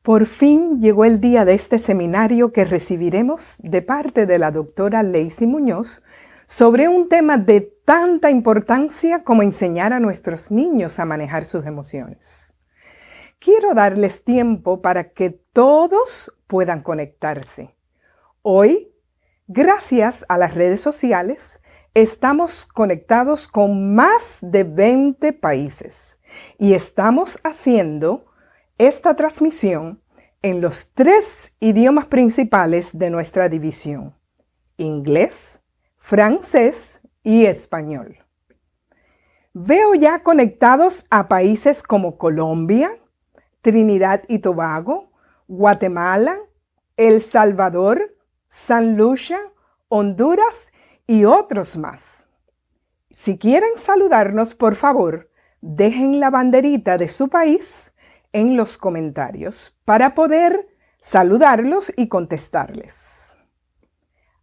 Por fin llegó el día de este seminario que recibiremos de parte de la doctora Lacey Muñoz sobre un tema de tanta importancia como enseñar a nuestros niños a manejar sus emociones. Quiero darles tiempo para que todos puedan conectarse. Hoy, gracias a las redes sociales, estamos conectados con más de 20 países y estamos haciendo esta transmisión en los 3 idiomas principales de nuestra división: inglés, francés y español. Veo ya conectados a países como Colombia, Trinidad y Tobago, Guatemala, El Salvador, San Lucia, Honduras y otros más. Si quieren saludarnos, por favor, dejen la banderita de su país en los comentarios para poder saludarlos y contestarles.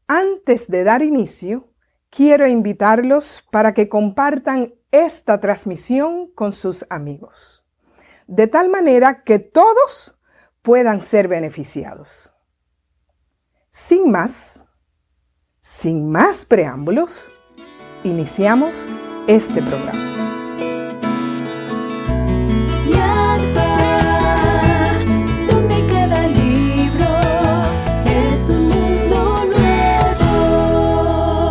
Antes de dar inicio, quiero invitarlos para que compartan esta transmisión con sus amigos, de tal manera que todos puedan ser beneficiados. Sin más preámbulos, iniciamos este programa.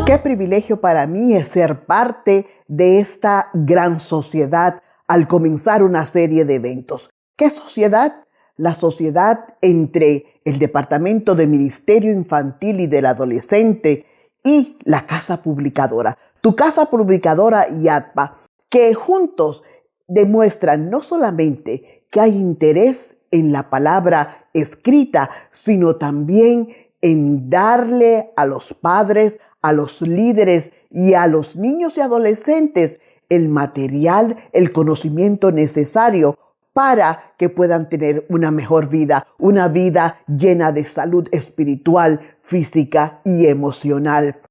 Qué privilegio para mí es ser parte de esta gran sociedad al comenzar una serie de eventos. ¿Qué sociedad? La sociedad entre el Departamento de Ministerio Infantil y del Adolescente y la Casa Publicadora. Tu Casa Publicadora YADPA, que juntos demuestran no solamente que hay interés en la palabra escrita, sino también en darle a los padres, a los líderes y a los niños y adolescentes el material, el conocimiento necesario para que puedan tener una mejor vida, una vida llena de salud espiritual, física y emocional.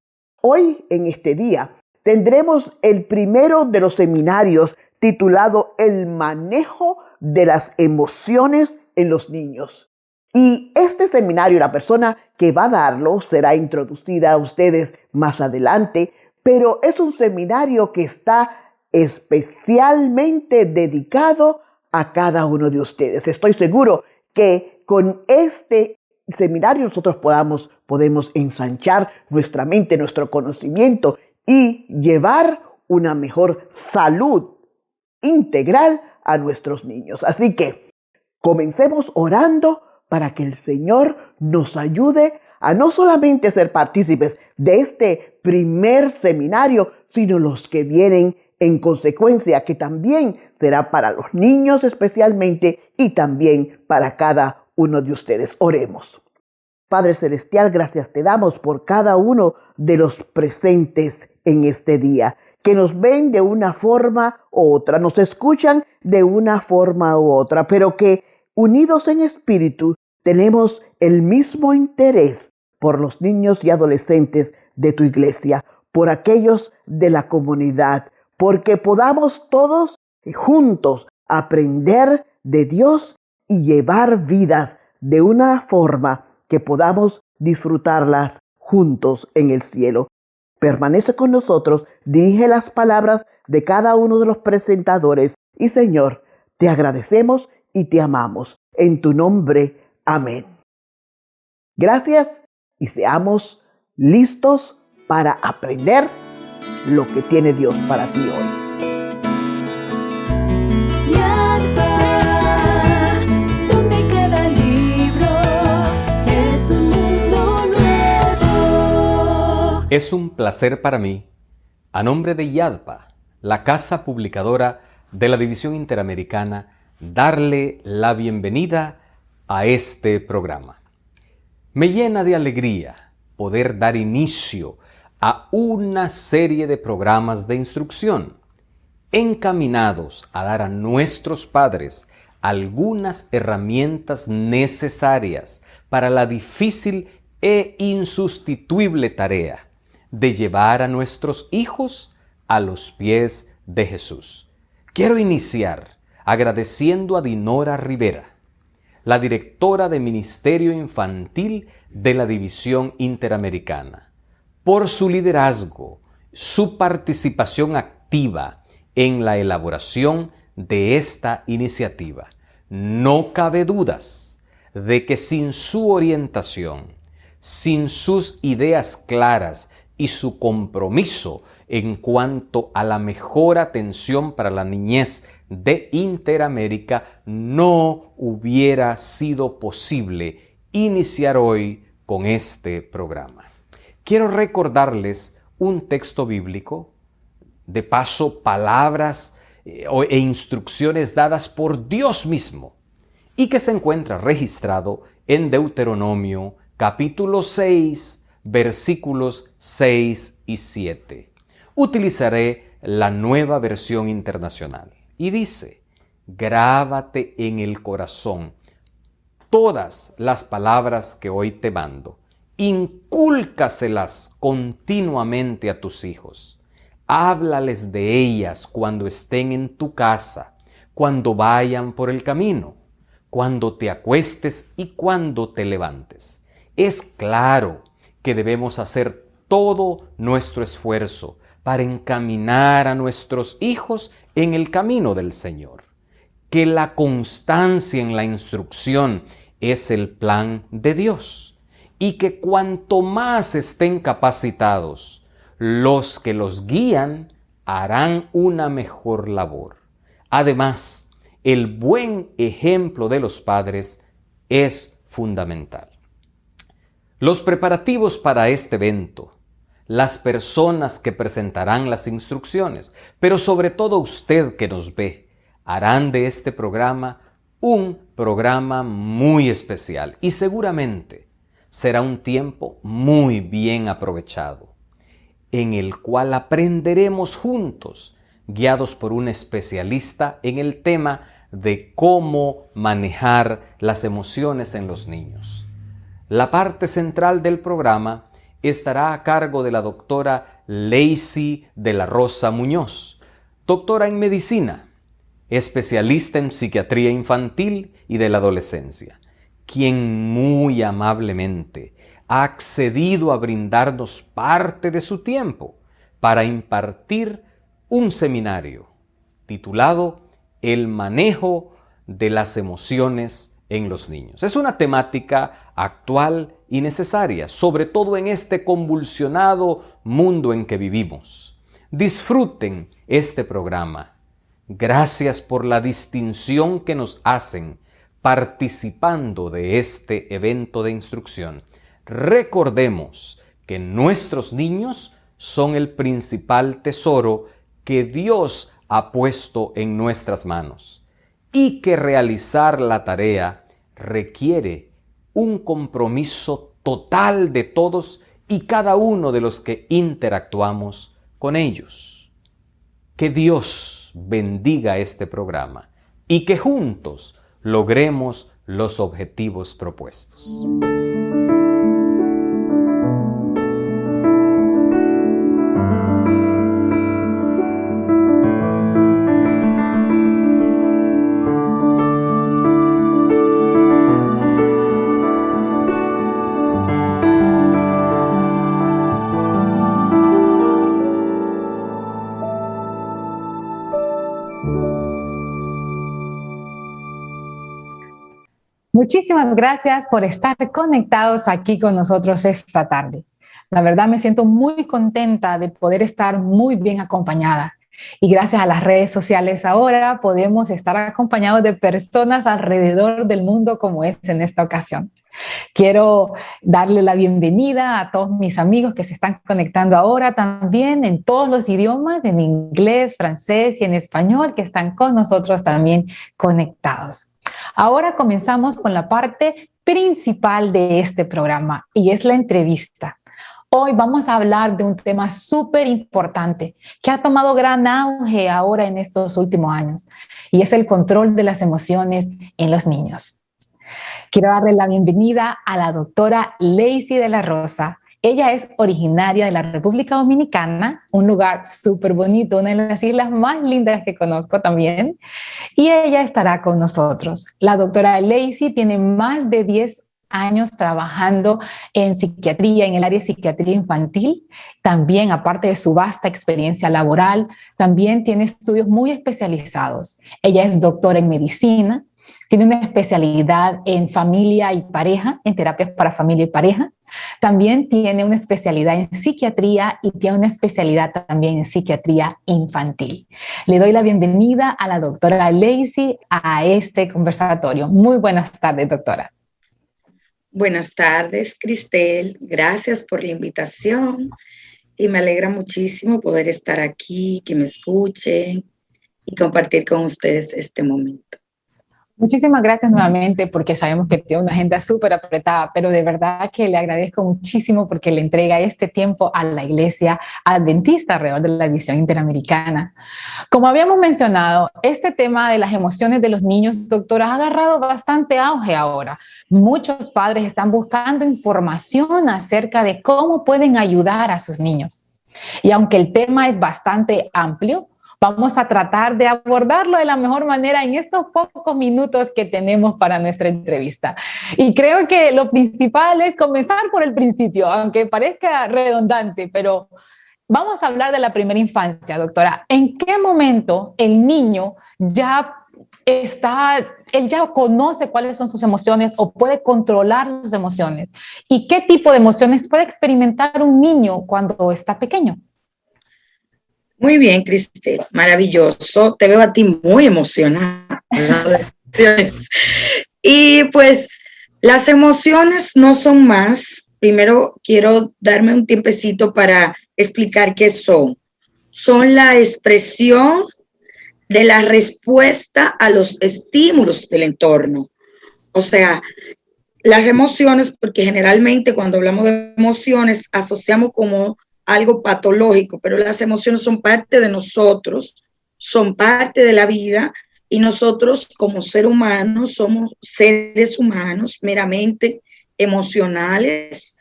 Hoy, en este día, tendremos el primero de los seminarios titulado El manejo de las emociones en los niños. Y este seminario, la persona que va a darlo será introducida a ustedes más adelante, pero es un seminario que está especialmente dedicado a cada uno de ustedes. Estoy seguro que con este seminario nosotros podemos ensanchar nuestra mente, nuestro conocimiento y llevar una mejor salud integral a nuestros niños. Así que comencemos orando para que el Señor nos ayude a no solamente ser partícipes de este primer seminario, sino los que vienen en consecuencia, que también será para los niños especialmente y también para cada uno de ustedes. Oremos. Padre Celestial, gracias te damos por cada uno de los presentes en este día, que nos ven de una forma u otra, nos escuchan de una forma u otra, pero que unidos en espíritu tenemos el mismo interés por los niños y adolescentes de tu iglesia, por aquellos de la comunidad, porque podamos todos juntos aprender de Dios y llevar vidas de una forma que podamos disfrutarlas juntos en el cielo. Permanece con nosotros, dirige las palabras de cada uno de los presentadores y Señor, te agradecemos y te amamos. En tu nombre, amén. Gracias y seamos listos para aprender lo que tiene Dios para ti hoy. Donde cada libro es un mundo nuevo. Es un placer para mí, a nombre de YADPA, la Casa Publicadora de la División Interamericana, darle la bienvenida a este programa. Me llena de alegría poder dar inicio a una serie de programas de instrucción encaminados a dar a nuestros padres algunas herramientas necesarias para la difícil e insustituible tarea de llevar a nuestros hijos a los pies de Jesús. Quiero iniciar agradeciendo a Dinora Rivera, la directora de Ministerio Infantil de la División Interamericana, por su liderazgo, su participación activa en la elaboración de esta iniciativa. No cabe dudas de que sin su orientación, sin sus ideas claras y su compromiso en cuanto a la mejor atención para la niñez de Interamérica, no hubiera sido posible iniciar hoy con este programa. Quiero recordarles un texto bíblico, de paso palabras e instrucciones dadas por Dios mismo, y que se encuentra registrado en Deuteronomio capítulo 6, versículos 6 y 7. Utilizaré la Nueva Versión Internacional y dice: grábate en el corazón todas las palabras que hoy te mando, incúlcaselas continuamente a tus hijos. Háblales de ellas cuando estén en tu casa, cuando vayan por el camino, cuando te acuestes y cuando te levantes. Es claro que debemos hacer todo nuestro esfuerzo para encaminar a nuestros hijos en el camino del Señor. Que la constancia en la instrucción es el plan de Dios y que cuanto más estén capacitados, los que los guían harán una mejor labor. Además, el buen ejemplo de los padres es fundamental. Los preparativos para este evento, las personas que presentarán las instrucciones, pero sobre todo usted que nos ve, harán de este programa un programa muy especial y seguramente será un tiempo muy bien aprovechado, en el cual aprenderemos juntos, guiados por un especialista en el tema de cómo manejar las emociones en los niños. La parte central del programa estará a cargo de la doctora Lacey de la Rosa Muñoz, doctora en medicina, especialista en psiquiatría infantil y de la adolescencia, quien muy amablemente ha accedido a brindarnos parte de su tiempo para impartir un seminario titulado El manejo de las emociones en los niños. Es una temática actual y necesaria, sobre todo en este convulsionado mundo en que vivimos. Disfruten este programa. Gracias por la distinción que nos hacen participando de este evento de instrucción. Recordemos que nuestros niños son el principal tesoro que Dios ha puesto en nuestras manos y que realizar la tarea requiere un compromiso total de todos y cada uno de los que interactuamos con ellos. Que Dios bendiga este programa y que juntos logremos los objetivos propuestos. Muchísimas gracias por estar conectados aquí con nosotros esta tarde. La verdad me siento muy contenta de poder estar muy bien acompañada. Y gracias a las redes sociales ahora podemos estar acompañados de personas alrededor del mundo como es en esta ocasión. Quiero darle la bienvenida a todos mis amigos que se están conectando ahora también en todos los idiomas, en inglés, francés y en español, que están con nosotros también conectados. Ahora comenzamos con la parte principal de este programa y es la entrevista. Hoy vamos a hablar de un tema súper importante que ha tomado gran auge ahora en estos últimos años y es el control de las emociones en los niños. Quiero darle la bienvenida a la doctora Lacey de la Rosa. Ella es originaria de la República Dominicana, un lugar súper bonito, una de las islas más lindas que conozco también, y ella estará con nosotros. La doctora Lacey tiene más de 10 años trabajando en psiquiatría, en el área de psiquiatría infantil. También, aparte de su vasta experiencia laboral, también tiene estudios muy especializados. Ella es doctora en medicina, tiene una especialidad en familia y pareja, en terapias para familia y pareja. También tiene una especialidad en psiquiatría y tiene una especialidad también en psiquiatría infantil. Le doy la bienvenida a la doctora Lacey a este conversatorio. Muy buenas tardes, doctora. Buenas tardes, Cristel. Gracias por la invitación y me alegra muchísimo poder estar aquí, que me escuchen y compartir con ustedes este momento. Muchísimas gracias nuevamente porque sabemos que tiene una agenda súper apretada, pero de verdad que le agradezco muchísimo porque le entrega este tiempo a la Iglesia Adventista alrededor de la División Interamericana. Como habíamos mencionado, este tema de las emociones de los niños, doctora, ha agarrado bastante auge ahora. Muchos padres están buscando información acerca de cómo pueden ayudar a sus niños. Y aunque el tema es bastante amplio, vamos a tratar de abordarlo de la mejor manera en estos pocos minutos que tenemos para nuestra entrevista. Y creo que lo principal es comenzar por el principio, aunque parezca redundante, pero vamos a hablar de la primera infancia, doctora. ¿En qué momento el niño él ya conoce cuáles son sus emociones o puede controlar sus emociones? ¿Y qué tipo de emociones puede experimentar un niño cuando está pequeño? Muy bien, Cristel, maravilloso. Te veo a ti muy emocionada. Y pues las emociones no son más. Primero quiero darme un tiempecito para explicar qué son. Son la expresión de la respuesta a los estímulos del entorno. O sea, las emociones, porque generalmente cuando hablamos de emociones asociamos como algo patológico, pero las emociones son parte de nosotros, son parte de la vida y nosotros como ser humanos somos seres humanos meramente emocionales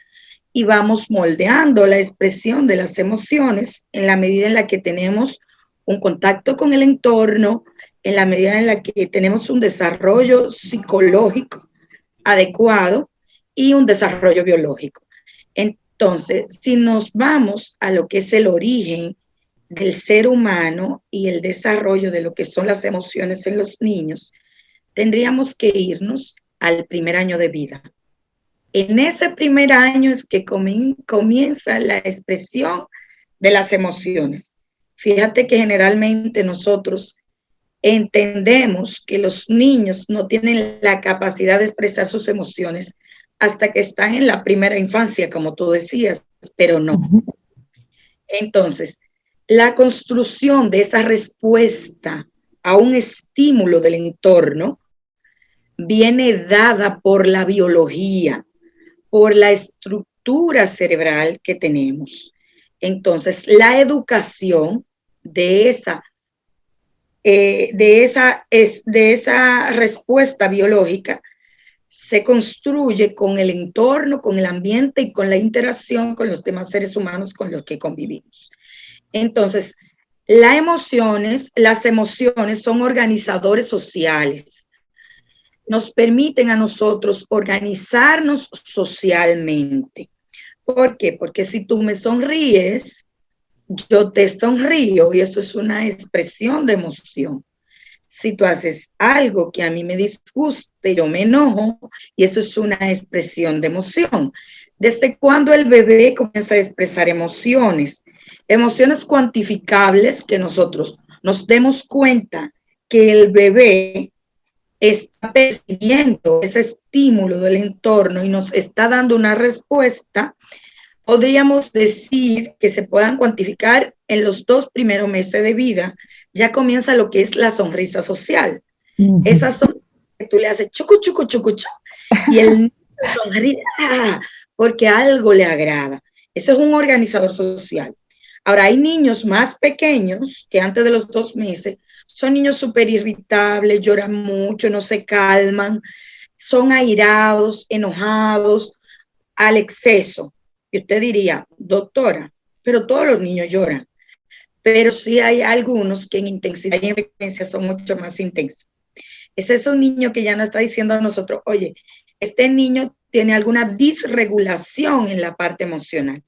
y vamos moldeando la expresión de las emociones en la medida en la que tenemos un contacto con el entorno, en la medida en la que tenemos un desarrollo psicológico adecuado y un desarrollo biológico. Entonces, si nos vamos a lo que es el origen del ser humano y el desarrollo de lo que son las emociones en los niños, tendríamos que irnos al primer año de vida. En ese primer año es que comienza la expresión de las emociones. Fíjate que generalmente nosotros entendemos que los niños no tienen la capacidad de expresar sus emociones hasta que están en la primera infancia, como tú decías, pero no. Entonces, la construcción de esa respuesta a un estímulo del entorno viene dada por la biología, por la estructura cerebral que tenemos. Entonces, la educación de esa respuesta biológica se construye con el entorno, con el ambiente y con la interacción con los demás seres humanos con los que convivimos. Entonces, las emociones son organizadores sociales. Nos permiten a nosotros organizarnos socialmente. ¿Por qué? Porque si tú me sonríes, yo te sonrío y eso es una expresión de emoción. Si tú haces algo que a mí me disguste, yo me enojo y eso es una expresión de emoción. ¿Desde cuándo el bebé comienza a expresar emociones? Emociones cuantificables que nosotros nos demos cuenta que el bebé está percibiendo ese estímulo del entorno y nos está dando una respuesta. Podríamos decir que se puedan cuantificar en los 2 primeros meses de vida. Ya comienza lo que es la sonrisa social. Esa sonrisa que tú le haces chucu, chucu, chucu, chucu, y el niño sonríe porque algo le agrada. Eso es un organizador social. Ahora, hay niños más pequeños que antes de los 2 meses son niños súper irritables, lloran mucho, no se calman, son airados, enojados al exceso. Y usted diría, doctora, pero todos los niños lloran. Pero sí hay algunos que en intensidad y en frecuencia son mucho más intensos. Ese es un niño que ya nos está diciendo a nosotros, oye, este niño tiene alguna disregulación en la parte emocional.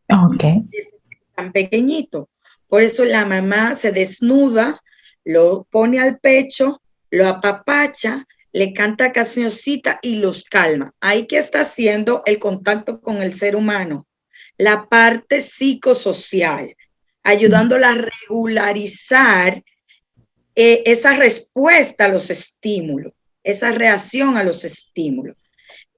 Ok. Es tan pequeñito. Por eso la mamá se desnuda, lo pone al pecho, lo apapacha, le canta cancioncita y los calma. Ahí que está haciendo el contacto con el ser humano, la parte psicosocial, ayudándola a regularizar esa respuesta a los estímulos, esa reacción a los estímulos.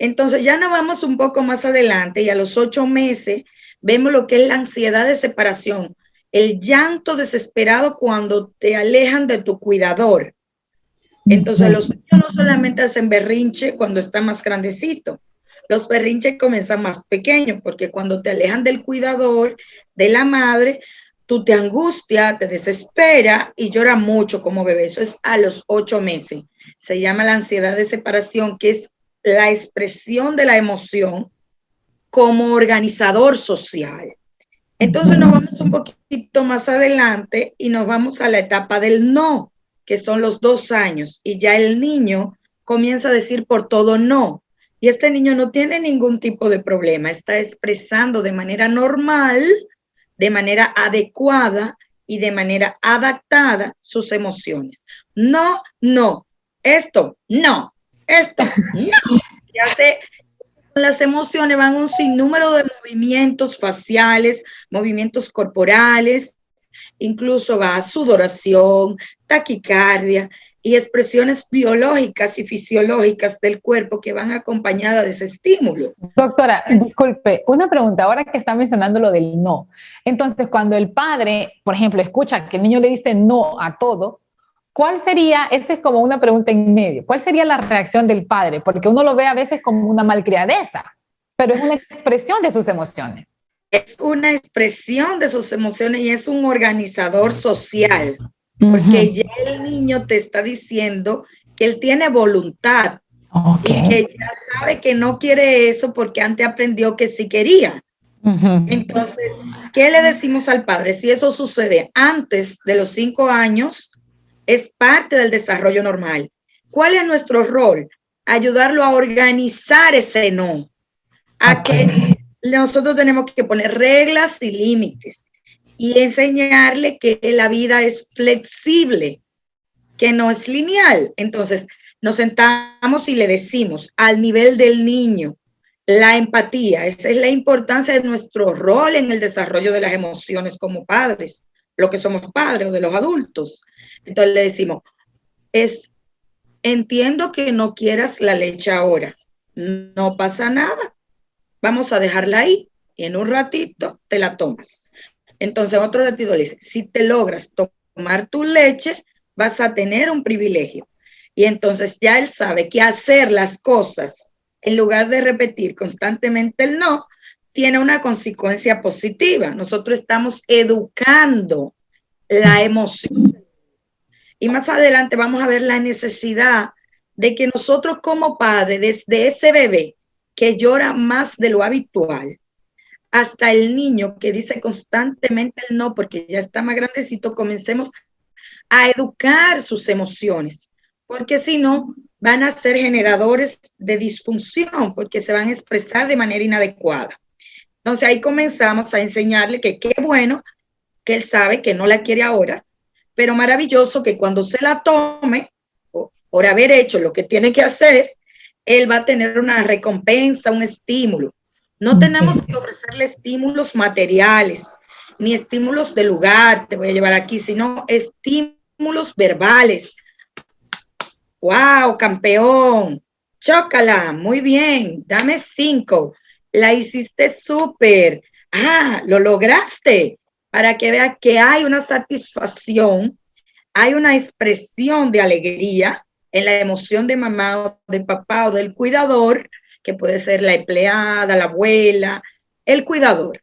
Entonces ya nos vamos un poco más adelante y a los 8 meses vemos lo que es la ansiedad de separación, el llanto desesperado cuando te alejan de tu cuidador. Entonces los niños no solamente hacen berrinche cuando están más grandecitos, los berrinches comienzan más pequeños, porque cuando te alejan del cuidador, de la madre, tú te angustias, te desespera y lloras mucho como bebé. Eso es a los 8 meses. Se llama la ansiedad de separación, que es la expresión de la emoción como organizador social. Entonces nos vamos un poquito más adelante y nos vamos a la etapa del no, que son los 2 años, y ya el niño comienza a decir por todo no. Y este niño no tiene ningún tipo de problema, está expresando de manera normal, de manera adecuada y de manera adaptada sus emociones. No, no, esto, no, esto, no. Y hace, las emociones van un sinnúmero de movimientos faciales, movimientos corporales, incluso va a sudoración, taquicardia y expresiones biológicas y fisiológicas del cuerpo que van acompañadas de ese estímulo. Doctora, disculpe, una pregunta, ahora que está mencionando lo del no. Entonces, cuando el padre, por ejemplo, escucha que el niño le dice no a todo, ¿cuál sería, esta es como una pregunta en medio, cuál sería la reacción del padre? Porque uno lo ve a veces como una malcriadeza, pero es una expresión de sus emociones. Es una expresión de sus emociones y es un organizador social, porque ya el niño te está diciendo que él tiene voluntad y que ya sabe que no quiere eso porque antes aprendió que sí quería. Entonces, ¿qué le decimos al padre? Si eso sucede antes de los 5 años, es parte del desarrollo normal. ¿Cuál es nuestro rol? Ayudarlo a organizar ese no, a que nosotros tenemos que poner reglas y límites y enseñarle que la vida es flexible, que no es lineal. Entonces, nos sentamos y le decimos al nivel del niño la empatía. Esa es la importancia de nuestro rol en el desarrollo de las emociones como padres, lo que somos padres o de los adultos. Entonces le decimos, entiendo que no quieras la leche ahora, no pasa nada. Vamos a dejarla ahí y en un ratito te la tomas. Entonces, otro ratito le dice, si te logras tomar tu leche, vas a tener un privilegio. Y entonces ya él sabe que hacer las cosas, en lugar de repetir constantemente el no, tiene una consecuencia positiva. Nosotros estamos educando la emoción. Y más adelante vamos a ver la necesidad de que nosotros como padres, desde ese bebé, que llora más de lo habitual, hasta el niño que dice constantemente el no porque ya está más grandecito, comencemos a educar sus emociones, porque si no, van a ser generadores de disfunción, porque se van a expresar de manera inadecuada. Entonces ahí comenzamos a enseñarle que qué bueno que él sabe que no la quiere ahora, pero maravilloso que cuando se la tome, por haber hecho lo que tiene que hacer, él va a tener una recompensa, un estímulo. No tenemos que ofrecerle estímulos materiales, ni estímulos de lugar, te voy a llevar aquí, sino estímulos verbales. ¡Wow, campeón! Chócala, muy bien, dame 5. La hiciste súper. Ah, lo lograste. Para que veas que hay una satisfacción, hay una expresión de alegría en la emoción de mamá o de papá o del cuidador, que puede ser la empleada, la abuela, el cuidador,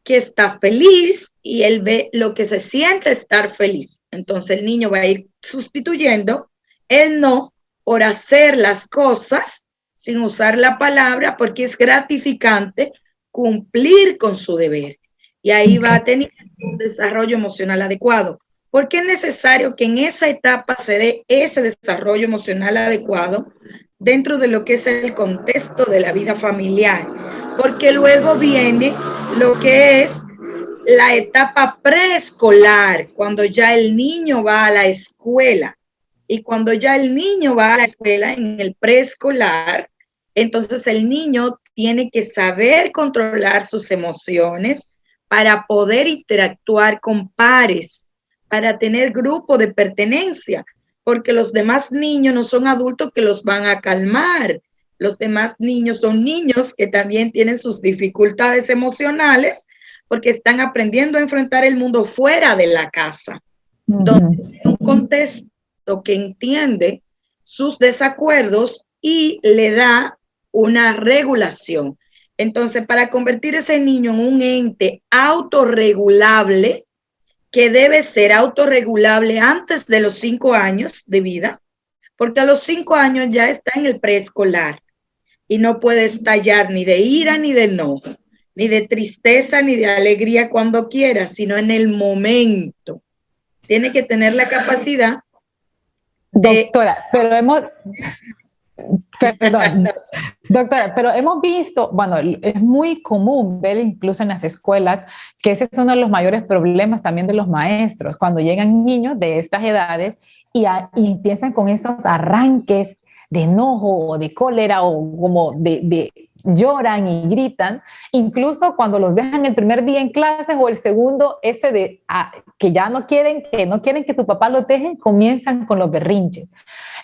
que está feliz y él ve lo que se siente estar feliz. Entonces el niño va a ir sustituyendo el no por hacer las cosas sin usar la palabra, porque es gratificante cumplir con su deber. Y ahí va a tener un desarrollo emocional adecuado. Porque es necesario que en esa etapa se dé ese desarrollo emocional adecuado dentro de lo que es el contexto de la vida familiar. Porque luego viene lo que es la etapa preescolar, cuando ya el niño va a la escuela. Y cuando ya el niño va a la escuela en el preescolar, entonces el niño tiene que saber controlar sus emociones para poder interactuar con pares, para tener grupo de pertenencia, porque los demás niños no son adultos que los van a calmar. Los demás niños son niños que también tienen sus dificultades emocionales porque están aprendiendo a enfrentar el mundo fuera de la casa, donde hay un contexto que entiende sus desacuerdos y le da una regulación. Entonces, para convertir ese niño en un ente autorregulable, que debe ser autorregulable antes de los 5 años de vida, porque a los 5 años ya está en el preescolar y no puede estallar ni de ira ni de enojo, ni de tristeza ni de alegría cuando quiera, sino en el momento. Tiene que tener la capacidad de... Doctora, pero hemos... Perdón, doctora, pero hemos visto, bueno, es muy común ver incluso en las escuelas que ese es uno de los mayores problemas también de los maestros, cuando llegan niños de estas edades y empiezan con esos arranques de enojo o de cólera o como de lloran y gritan, incluso cuando los dejan el primer día en clases o el segundo, que ya no quieren que su papá los deje, comienzan con los berrinches.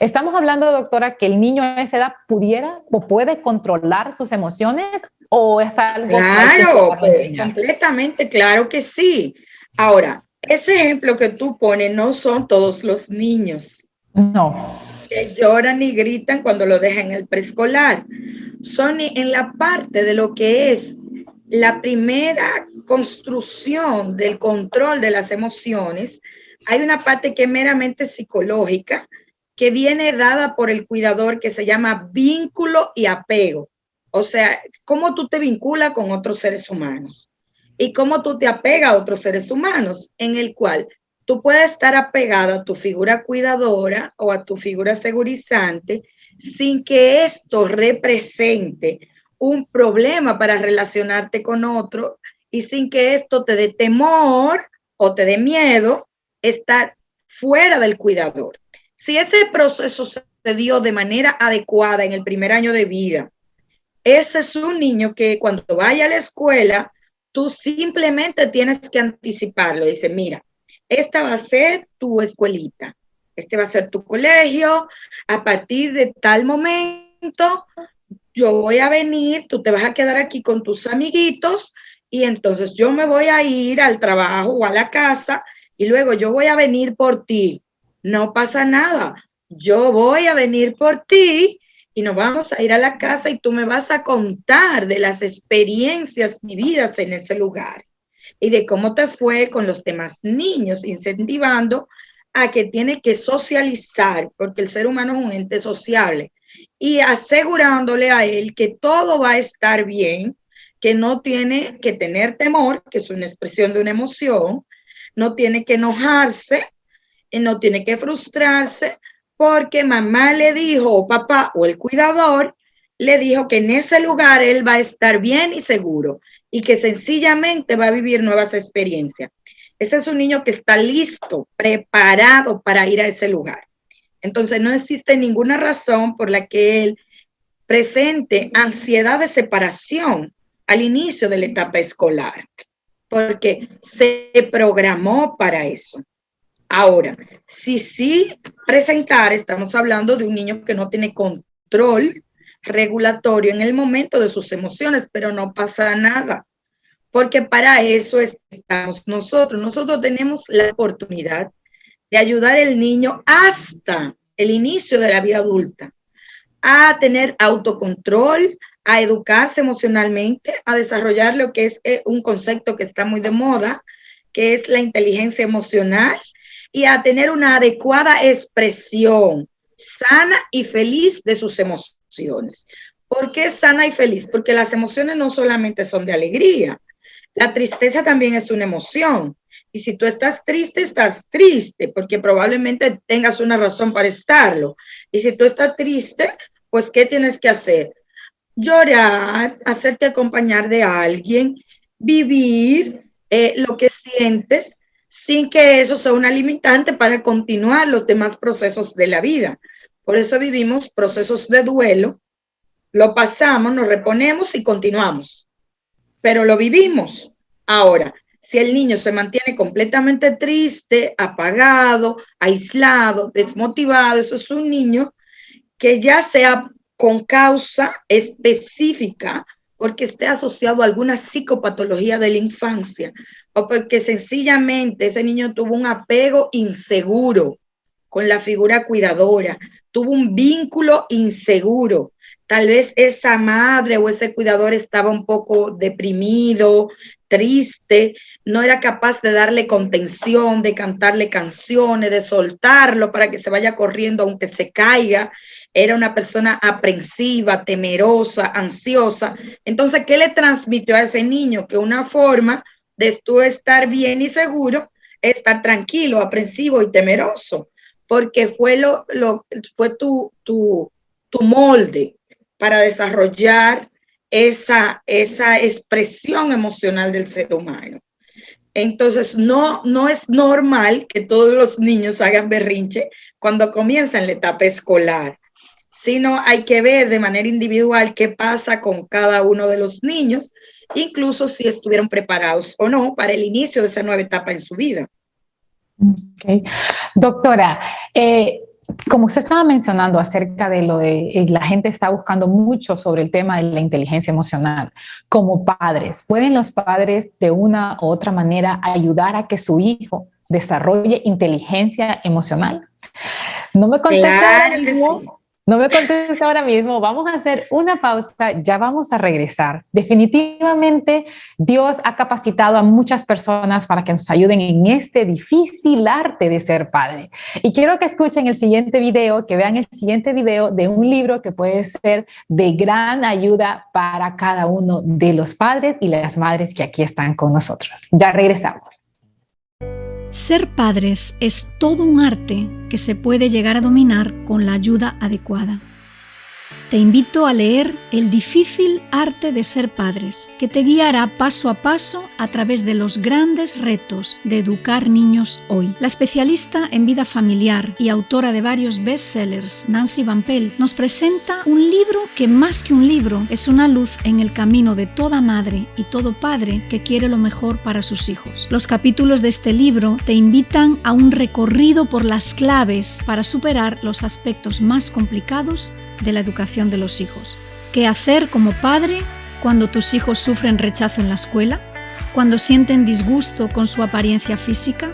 Estamos hablando, doctora, que el niño a esa edad pudiera o puede controlar sus emociones, o es algo claro, pues, completamente claro que sí. Ahora, ese ejemplo que tú pones no son todos los niños. No. Que lloran y gritan cuando lo dejan en el preescolar. Son en la parte de lo que es la primera construcción del control de las emociones. Hay una parte que es meramente psicológica, que viene dada por el cuidador, que se llama vínculo y apego. O sea, cómo tú te vinculas con otros seres humanos y cómo tú te apegas a otros seres humanos, en el cual tú puedes estar apegado a tu figura cuidadora o a tu figura segurizante sin que esto represente un problema para relacionarte con otro y sin que esto te dé temor o te dé miedo estar fuera del cuidador. Si ese proceso se dio de manera adecuada en el primer año de vida, ese es un niño que cuando vaya a la escuela, tú simplemente tienes que anticiparlo. Dice, mira, esta va a ser tu escuelita, este va a ser tu colegio, a partir de tal momento yo voy a venir, tú te vas a quedar aquí con tus amiguitos y entonces yo me voy a ir al trabajo o a la casa y luego yo voy a venir por ti. No pasa nada, yo voy a venir por ti y nos vamos a ir a la casa y tú me vas a contar de las experiencias vividas en ese lugar y de cómo te fue con los demás niños, incentivando a que tiene que socializar, porque el ser humano es un ente sociable, y asegurándole a él que todo va a estar bien, que no tiene que tener temor, que es una expresión de una emoción, no tiene que enojarse, no tiene que frustrarse, porque mamá le dijo, o papá, o el cuidador, le dijo que en ese lugar él va a estar bien y seguro y que sencillamente va a vivir nuevas experiencias. Este es un niño que está listo, preparado para ir a ese lugar. Entonces no existe ninguna razón por la que él presente ansiedad de separación al inicio de la etapa escolar, porque se programó para eso. Ahora, si sí presentar, estamos hablando de un niño que no tiene control regulatorio en el momento de sus emociones, pero no pasa nada, porque para eso estamos nosotros. Nosotros tenemos la oportunidad de ayudar al niño hasta el inicio de la vida adulta a tener autocontrol, a educarse emocionalmente, a desarrollar lo que es un concepto que está muy de moda, que es la inteligencia emocional, y a tener una adecuada expresión sana y feliz de sus emociones. ¿Por qué sana y feliz? Porque las emociones no solamente son de alegría. La tristeza también es una emoción. Y si tú estás triste, porque probablemente tengas una razón para estarlo. Y si tú estás triste, pues ¿qué tienes que hacer? Llorar, hacerte acompañar de alguien, vivir lo que sientes sin que eso sea una limitante para continuar los demás procesos de la vida. Por eso vivimos procesos de duelo, lo pasamos, nos reponemos y continuamos, pero lo vivimos. Ahora, si el niño se mantiene completamente triste, apagado, aislado, desmotivado, eso es un niño que ya sea con causa específica, porque esté asociado a alguna psicopatología de la infancia, o porque sencillamente ese niño tuvo un apego inseguro con la figura cuidadora, tuvo un vínculo inseguro. Tal vez esa madre o ese cuidador estaba un poco deprimido, triste, no era capaz de darle contención, de cantarle canciones, de soltarlo para que se vaya corriendo aunque se caiga. Era una persona aprensiva, temerosa, ansiosa. Entonces, ¿qué le transmitió a ese niño? Que una forma de tú estar bien y seguro es estar tranquilo, aprensivo y temeroso, porque fue tu molde para desarrollar esa expresión emocional del ser humano. Entonces, no es normal que todos los niños hagan berrinche cuando comienzan la etapa escolar, sino hay que ver de manera individual qué pasa con cada uno de los niños, incluso si estuvieron preparados o no para el inicio de esa nueva etapa en su vida. Okay. Doctora, como usted estaba mencionando acerca de lo de la gente está buscando mucho sobre el tema de la inteligencia emocional, como padres, ¿pueden los padres de una u otra manera ayudar a que su hijo desarrolle inteligencia emocional? No me conteste Claro ahora que mismo. sí. No me contestes ahora mismo, vamos a hacer una pausa, ya vamos a regresar. Definitivamente Dios ha capacitado a muchas personas para que nos ayuden en este difícil arte de ser padre. Y quiero que escuchen el siguiente video, que vean el siguiente video de un libro que puede ser de gran ayuda para cada uno de los padres y las madres que aquí están con nosotros. Ya regresamos. Ser padres es todo un arte que se puede llegar a dominar con la ayuda adecuada. Te invito a leer El difícil arte de ser padres, que te guiará paso a paso a través de los grandes retos de educar niños hoy. La especialista en vida familiar y autora de varios bestsellers, Nancy Van Pelt, nos presenta un libro que más que un libro es una luz en el camino de toda madre y todo padre que quiere lo mejor para sus hijos. Los capítulos de este libro te invitan a un recorrido por las claves para superar los aspectos más complicados de la educación de los hijos. ¿Qué hacer como padre cuando tus hijos sufren rechazo en la escuela? ¿Cuando sienten disgusto con su apariencia física?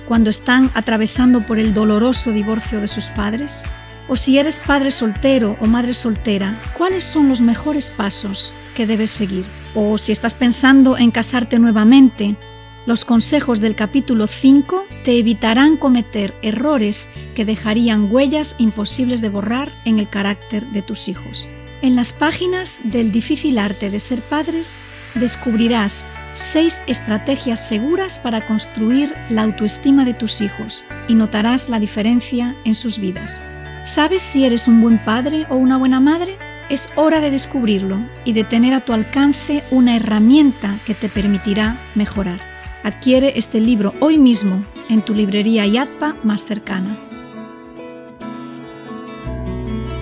¿Cuando están atravesando por el doloroso divorcio de sus padres? O si eres padre soltero o madre soltera, ¿cuáles son los mejores pasos que debes seguir? O si estás pensando en casarte nuevamente, los consejos del capítulo 5 te evitarán cometer errores que dejarían huellas imposibles de borrar en el carácter de tus hijos. En las páginas del difícil arte de ser padres descubrirás 6 estrategias seguras para construir la autoestima de tus hijos y notarás la diferencia en sus vidas. ¿Sabes si eres un buen padre o una buena madre? Es hora de descubrirlo y de tener a tu alcance una herramienta que te permitirá mejorar. Adquiere este libro hoy mismo en tu librería Yadpa más cercana.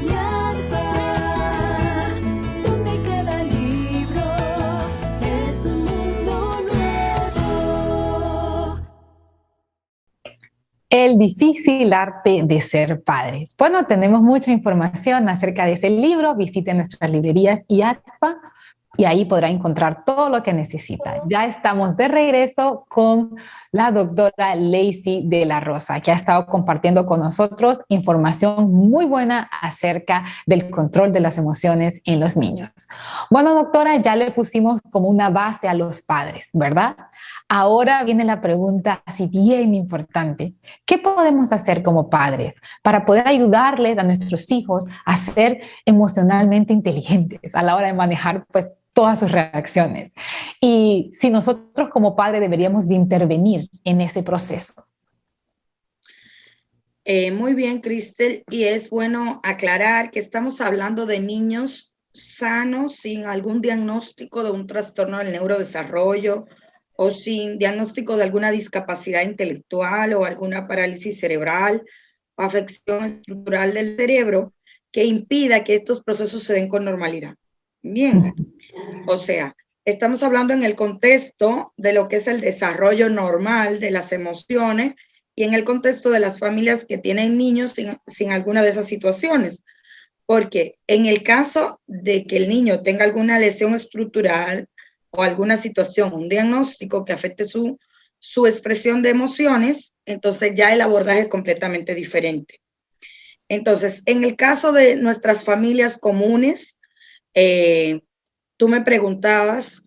Yadpa, donde cada libro es un mundo nuevo. El difícil arte de ser padres. Bueno, tenemos mucha información acerca de ese libro. Visiten nuestras librerías Yadpa y ahí podrá encontrar todo lo que necesita. Ya estamos de regreso con la doctora Lacey de la Rosa, que ha estado compartiendo con nosotros información muy buena acerca del control de las emociones en los niños. Bueno, doctora, ya le pusimos como una base a los padres, ¿verdad? Ahora viene la pregunta así bien importante. ¿Qué podemos hacer como padres para poder ayudarles a nuestros hijos a ser emocionalmente inteligentes a la hora de manejar pues todas sus reacciones? Y si nosotros como padres deberíamos de intervenir en ese proceso. Muy bien, Cristel, y es bueno aclarar que estamos hablando de niños sanos sin algún diagnóstico de un trastorno del neurodesarrollo o sin diagnóstico de alguna discapacidad intelectual o alguna parálisis cerebral o afección estructural del cerebro que impida que estos procesos se den con normalidad. Bien, o sea, estamos hablando en el contexto de lo que es el desarrollo normal de las emociones y en el contexto de las familias que tienen niños sin alguna de esas situaciones. Porque en el caso de que el niño tenga alguna lesión estructural o alguna situación, un diagnóstico que afecte su expresión de emociones, entonces ya el abordaje es completamente diferente. Entonces, en el caso de nuestras familias comunes, tú me preguntabas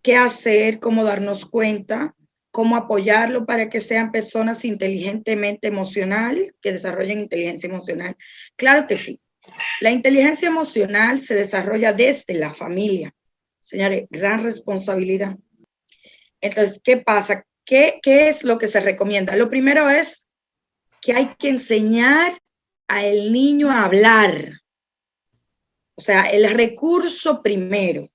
qué hacer, cómo darnos cuenta, cómo apoyarlo para que sean personas inteligentemente emocionales, que desarrollen inteligencia emocional. Claro que sí. La inteligencia emocional se desarrolla desde la familia. Señores, gran responsabilidad. Entonces, ¿qué pasa? ¿Qué es lo que se recomienda? Lo primero es que hay que enseñar al niño a hablar. O sea, el recurso primero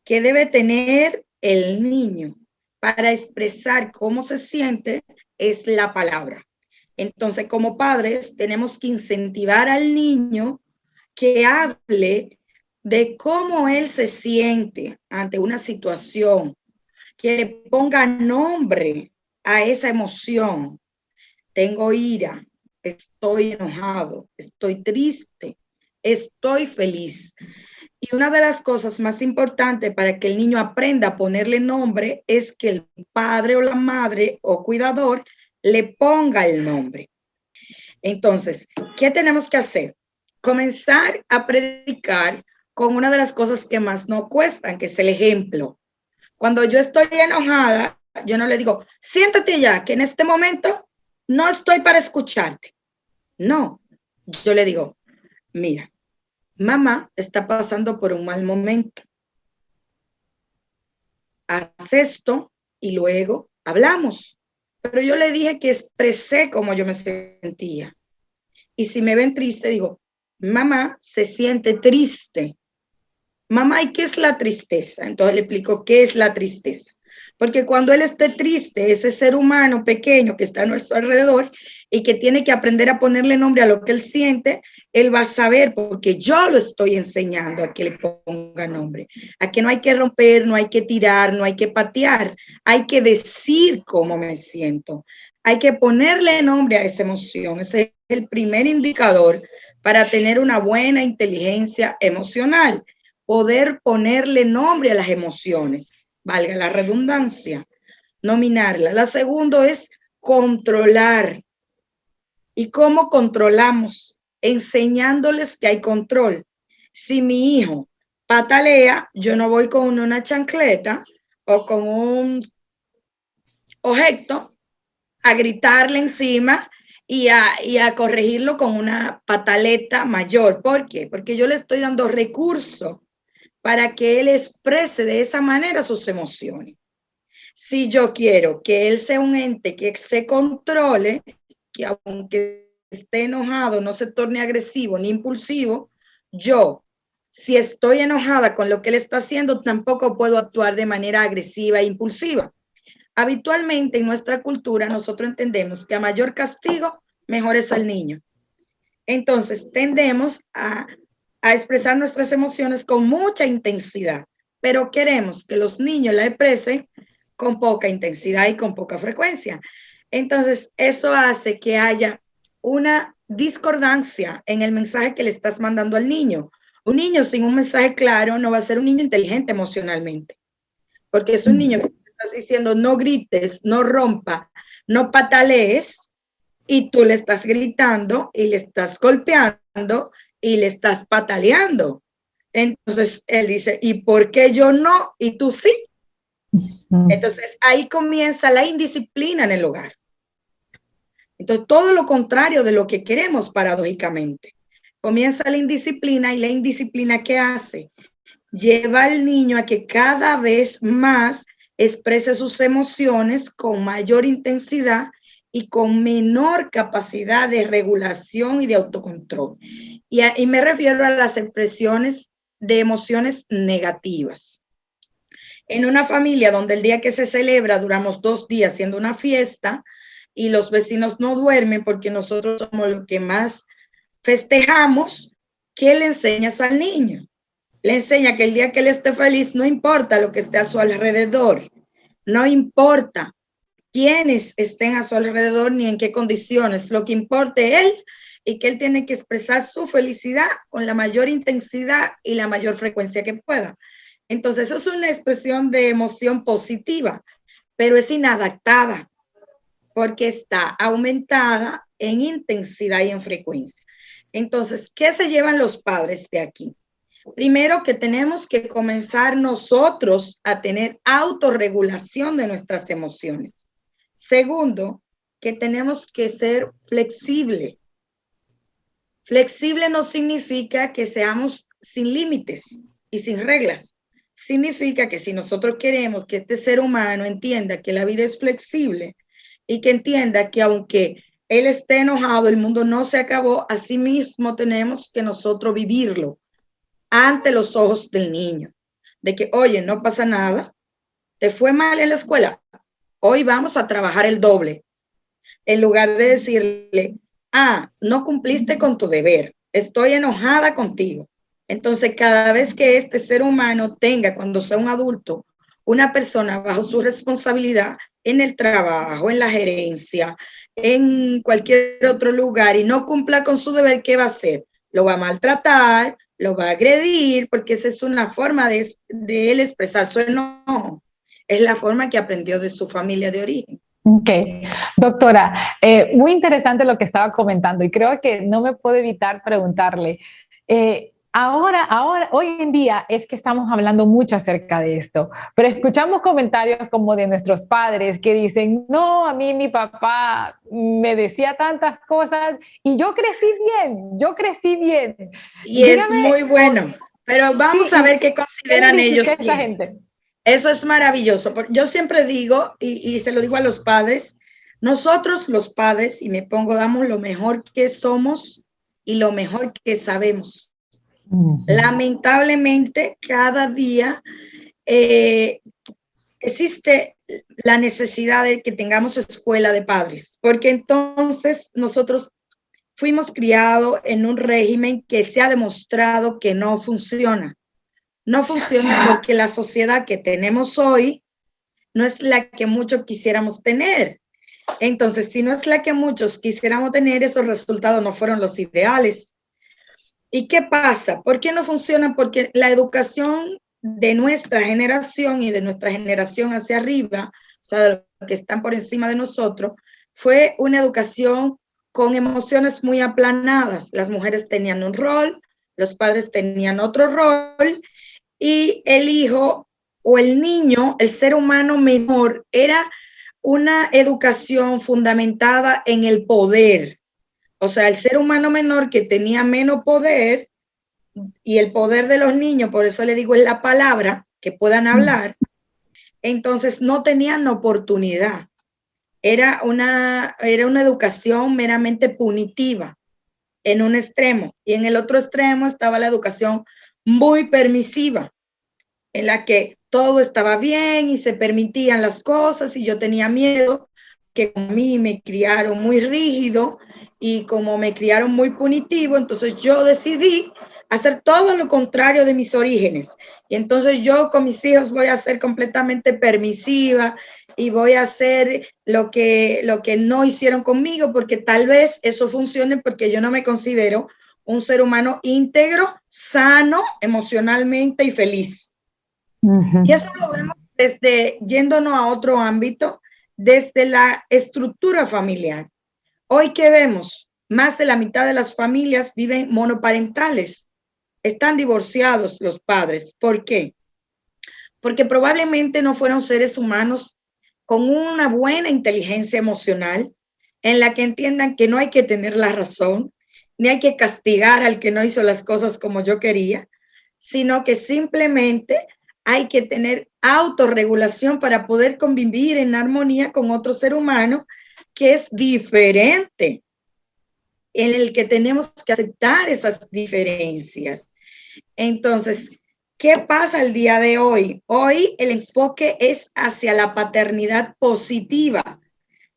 que debe tener el niño para expresar cómo se siente es la palabra. Entonces, como padres, tenemos que incentivar al niño que hable de cómo él se siente ante una situación, que le ponga nombre a esa emoción. Tengo ira, estoy enojado, estoy triste, estoy feliz. Y una de las cosas más importantes para que el niño aprenda a ponerle nombre es que el padre o la madre o cuidador le ponga el nombre. Entonces, ¿qué tenemos que hacer? Comenzar a predicar con una de las cosas que más nos cuestan, que es el ejemplo. Cuando yo estoy enojada, yo no le digo, siéntate ya, que en este momento no estoy para escucharte. No, yo le digo, mira, mamá está pasando por un mal momento. Haz esto y luego hablamos. Pero yo le dije que expresé cómo yo me sentía. Y si me ven triste, digo, mamá se siente triste. Mamá, ¿y qué es la tristeza? Entonces le explico qué es la tristeza. Porque cuando él esté triste, ese ser humano pequeño que está a nuestro alrededor y que tiene que aprender a ponerle nombre a lo que él siente, él va a saber, porque yo lo estoy enseñando a que le ponga nombre, a que no hay que romper, no hay que tirar, no hay que patear, hay que decir cómo me siento, hay que ponerle nombre a esa emoción. Ese es el primer indicador para tener una buena inteligencia emocional, poder ponerle nombre a las emociones, valga la redundancia, nominarla. La segunda es controlar. ¿Y cómo controlamos? Enseñándoles que hay control. Si mi hijo patalea, yo no voy con una chancleta o con un objeto a gritarle encima y a corregirlo con una pataleta mayor. ¿Por qué? Porque yo le estoy dando recursos para que él exprese de esa manera sus emociones. Si yo quiero que él sea un ente que se controle, que aunque esté enojado no se torne agresivo ni impulsivo, yo, si estoy enojada con lo que él está haciendo, tampoco puedo actuar de manera agresiva e impulsiva. Habitualmente en nuestra cultura nosotros entendemos que a mayor castigo, mejor es al niño. Entonces tendemos a expresar nuestras emociones con mucha intensidad, pero queremos que los niños la expresen con poca intensidad y con poca frecuencia. Entonces, eso hace que haya una discordancia en el mensaje que le estás mandando al niño. Un niño sin un mensaje claro no va a ser un niño inteligente emocionalmente, porque es un niño que te estás diciendo no grites, no rompa, no patalees, y tú le estás gritando y le estás golpeando y le estás pataleando. Entonces él dice, ¿y por qué yo no? Y tú sí. Entonces, ahí comienza la indisciplina en el hogar. Entonces, todo lo contrario de lo que queremos, paradójicamente. Comienza la indisciplina, y la indisciplina, ¿qué hace? Lleva al niño a que cada vez más exprese sus emociones con mayor intensidad y con menor capacidad de regulación y de autocontrol. Y me refiero a las expresiones de emociones negativas. En una familia donde el día que se celebra duramos 2 días haciendo una fiesta y los vecinos no duermen porque nosotros somos los que más festejamos, ¿qué le enseñas al niño? Le enseña que el día que él esté feliz, no importa lo que esté a su alrededor, no importa quiénes estén a su alrededor ni en qué condiciones, lo que importe él, y que él tiene que expresar su felicidad con la mayor intensidad y la mayor frecuencia que pueda. Entonces, eso es una expresión de emoción positiva, pero es inadaptada porque está aumentada en intensidad y en frecuencia. Entonces, ¿qué se llevan los padres de aquí? Primero, que tenemos que comenzar nosotros a tener autorregulación de nuestras emociones. Segundo, que tenemos que ser flexibles. Flexible no significa que seamos sin límites y sin reglas. Significa que si nosotros queremos que este ser humano entienda que la vida es flexible y que entienda que aunque él esté enojado, el mundo no se acabó, así mismo tenemos que nosotros vivirlo ante los ojos del niño. De que, oye, no pasa nada, te fue mal en la escuela, hoy vamos a trabajar el doble. En lugar de decirle, no cumpliste con tu deber, estoy enojada contigo. Entonces, cada vez que este ser humano tenga, cuando sea un adulto, una persona bajo su responsabilidad en el trabajo, en la gerencia, en cualquier otro lugar, y no cumpla con su deber, ¿qué va a hacer? Lo va a maltratar, lo va a agredir, porque esa es una forma de él expresar su enojo. Es la forma que aprendió de su familia de origen. Ok, doctora, muy interesante lo que estaba comentando y creo que no me puedo evitar preguntarle, hoy en día es que estamos hablando mucho acerca de esto, pero escuchamos comentarios como de nuestros padres que dicen, no, a mí mi papá me decía tantas cosas y yo crecí bien. Y dígame, es muy bueno, pero vamos sí, a ver qué consideran ellos. ¿Qué esa gente? Eso es maravilloso. Yo siempre digo, y se lo digo a los padres, nosotros los padres, y me pongo, damos lo mejor que somos y lo mejor que sabemos. Lamentablemente, cada día existe la necesidad de que tengamos escuela de padres, porque entonces nosotros fuimos criados en un régimen que se ha demostrado que no funciona. No funciona porque la sociedad que tenemos hoy no es la que muchos quisiéramos tener. Entonces, si no es la que muchos quisiéramos tener, esos resultados no fueron los ideales. ¿Y qué pasa? ¿Por qué no funciona? Porque la educación de nuestra generación y de nuestra generación hacia arriba, o sea, de los que están por encima de nosotros, fue una educación con emociones muy aplanadas. Las mujeres tenían un rol, los padres tenían otro rol, y el hijo o el niño, el ser humano menor, era una educación fundamentada en el poder. O sea, el ser humano menor que tenía menos poder, y el poder de los niños, por eso le digo es la palabra, que puedan hablar, entonces no tenían oportunidad. Era una educación meramente punitiva en un extremo, y en el otro extremo estaba la educación muy permisiva, en la que todo estaba bien y se permitían las cosas, y yo tenía miedo que a mí me criaron muy rígido y como me criaron muy punitivo, entonces yo decidí hacer todo lo contrario de mis orígenes. Y entonces yo con mis hijos voy a ser completamente permisiva y voy a hacer lo que no hicieron conmigo, porque tal vez eso funcione, porque yo no me considero un ser humano íntegro, sano emocionalmente y feliz. Y eso lo vemos desde, yéndonos a otro ámbito, desde la estructura familiar. Hoy, ¿qué vemos? Más de la mitad de las familias viven monoparentales. Están divorciados los padres. ¿Por qué? porque probablemente no fueron seres humanos con una buena inteligencia emocional en la que entiendan que no hay que tener la razón, ni hay que castigar al que no hizo las cosas como yo quería, sino que simplemente hay que tener autorregulación para poder convivir en armonía con otro ser humano que es diferente, en el que tenemos que aceptar esas diferencias. Entonces, ¿qué pasa el día de hoy? Hoy el enfoque es hacia la paternidad positiva,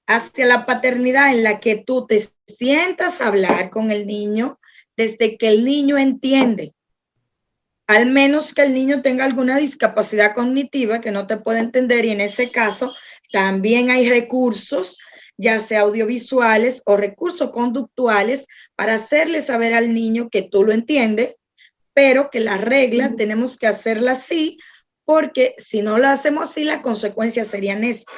hacia la paternidad en la que tú te sientas a hablar con el niño desde que el niño entiende. Al menos que el niño tenga alguna discapacidad cognitiva que no te puede entender, y en ese caso también hay recursos, ya sea audiovisuales o recursos conductuales, para hacerle saber al niño que tú lo entiendes, pero que la regla tenemos que hacerla así, porque si no la hacemos así, las consecuencias serían estas.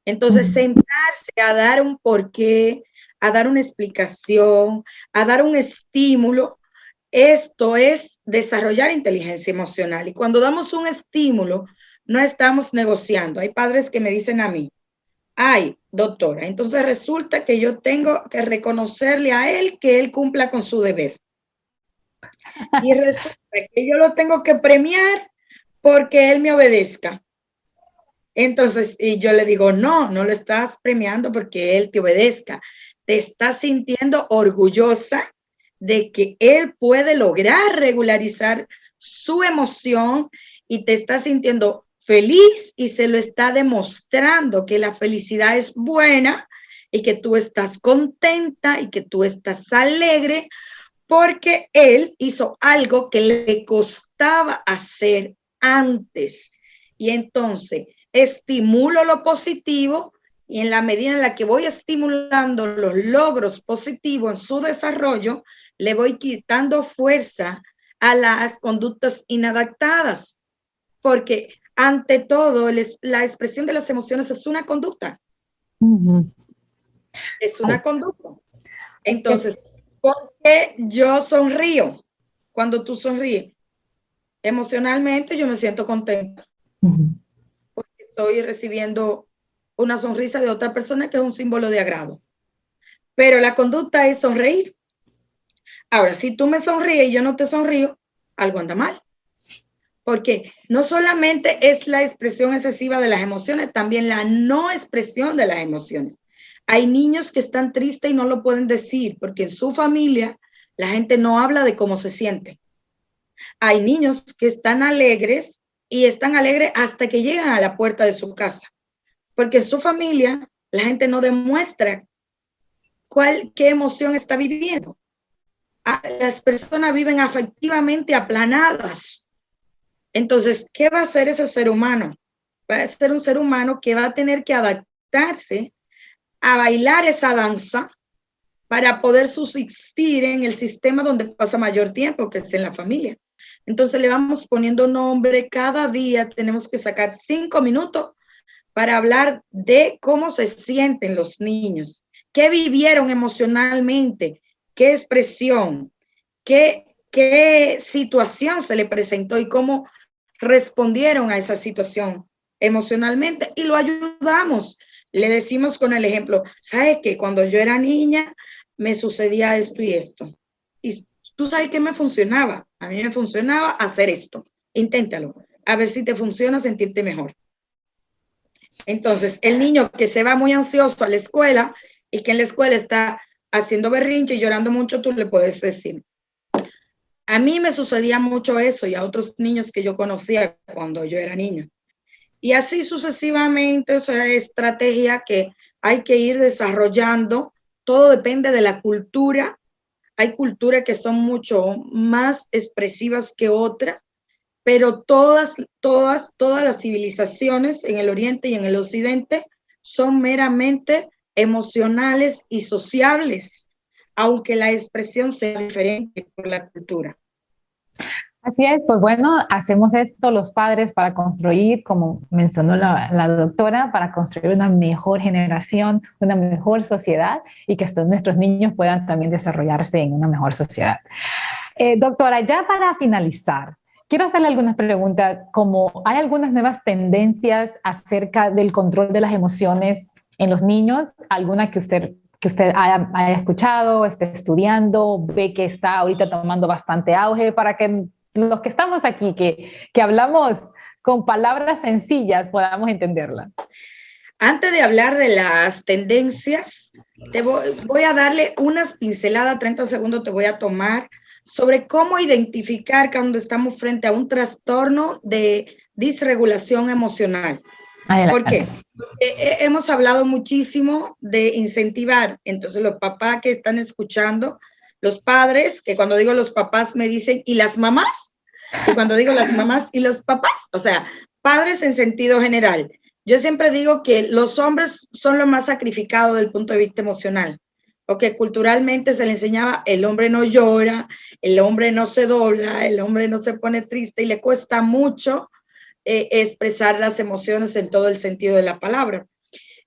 Entonces, sentarse a dar un porqué, a dar una explicación, a dar un estímulo, esto es desarrollar inteligencia emocional. Y cuando damos un estímulo, no estamos negociando. Hay padres que me dicen a mí, ay, doctora, entonces resulta que yo tengo que reconocerle a él que él cumpla con su deber. Y resulta que yo lo tengo que premiar porque él me obedezca. Entonces, y yo le digo, no, no lo estás premiando porque él te obedezca. Te estás sintiendo orgullosa de que él puede lograr regularizar su emoción y te estás sintiendo feliz y se lo está demostrando que la felicidad es buena y que tú estás contenta y que tú estás alegre porque él hizo algo que le costaba hacer antes. Y entonces estimulo lo positivo, y en la medida en la que voy estimulando los logros positivos en su desarrollo, le voy quitando fuerza a las conductas inadaptadas, porque ante todo la expresión de las emociones es una conducta. Es una conducta. Entonces, ¿por qué yo sonrío cuando tú sonríes? Emocionalmente yo me siento contenta. Porque estoy recibiendo una sonrisa de otra persona que es un símbolo de agrado. Pero la conducta es sonreír. Ahora, si tú me sonríes y yo no te sonrío, algo anda mal. Porque no solamente es la expresión excesiva de las emociones, también la no expresión de las emociones. Hay niños que están tristes y no lo pueden decir porque en su familia la gente no habla de cómo se siente. Hay niños que están alegres y están alegres hasta que llegan a la puerta de su casa, porque en su familia la gente no demuestra qué emoción está viviendo. Las personas viven afectivamente aplanadas. Entonces, ¿qué va a hacer ese ser humano? Va a ser un ser humano que va a tener que adaptarse a bailar esa danza para poder subsistir en el sistema donde pasa mayor tiempo, que es en la familia. Entonces le vamos poniendo nombre, cada día tenemos que sacar 5 minutos para hablar de cómo se sienten los niños, qué vivieron emocionalmente, qué expresión, qué situación se le presentó y cómo respondieron a esa situación emocionalmente, y lo ayudamos. Le decimos con el ejemplo, ¿sabes qué? Cuando yo era niña me sucedía esto y esto. Y tú sabes que me funcionaba. A mí me funcionaba hacer esto. Inténtalo. A ver si te funciona sentirte mejor. Entonces, el niño que se va muy ansioso a la escuela y que en la escuela está haciendo berrinche y llorando mucho, tú le puedes decir. A mí me sucedía mucho eso y a otros niños que yo conocía cuando yo era niña. Y así sucesivamente, o sea, estrategia que hay que ir desarrollando. Todo depende de la cultura. Hay culturas que son mucho más expresivas que otras, pero todas las civilizaciones en el Oriente y en el Occidente son meramente emocionales y sociables, aunque la expresión sea diferente por la cultura. Así es, pues bueno, hacemos esto los padres para construir, como mencionó la doctora, para construir una mejor generación, una mejor sociedad y que nuestros niños puedan también desarrollarse en una mejor sociedad. Doctora, ya para finalizar, quiero hacerle algunas preguntas, como hay algunas nuevas tendencias acerca del control de las emociones en los niños, alguna que usted haya escuchado, esté estudiando, ve que está ahorita tomando bastante auge, para que los que estamos aquí, que hablamos con palabras sencillas, podamos entenderla. Antes de hablar de las tendencias, voy a darle unas pinceladas, 30 segundos te voy a tomar, sobre cómo identificar cuando estamos frente a un trastorno de disregulación emocional. ¿Por qué? Porque hemos hablado muchísimo de incentivar. Entonces, los papás que están escuchando, los padres, que cuando digo los papás me dicen, ¿y las mamás? Y cuando digo las mamás y los papás, o sea, padres en sentido general. Yo siempre digo que los hombres son los más sacrificados desde el punto de vista emocional, porque culturalmente se le enseñaba, el hombre no llora, el hombre no se dobla, el hombre no se pone triste y le cuesta mucho expresar las emociones en todo el sentido de la palabra.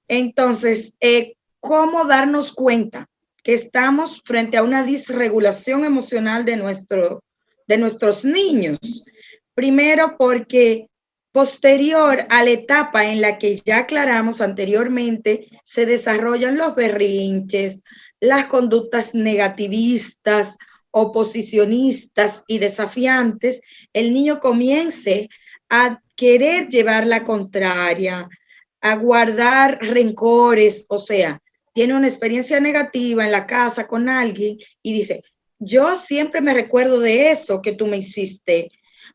Entonces, ¿cómo darnos cuenta que estamos frente a una disregulación emocional de nuestros niños? Primero, porque posterior a la etapa en la que ya aclaramos anteriormente, se desarrollan los berrinches, las conductas negativistas, oposicionistas y desafiantes, el niño comience a querer llevar la contraria, a guardar rencores, o sea, tiene una experiencia negativa en la casa con alguien y dice, yo siempre me recuerdo de eso que tú me hiciste,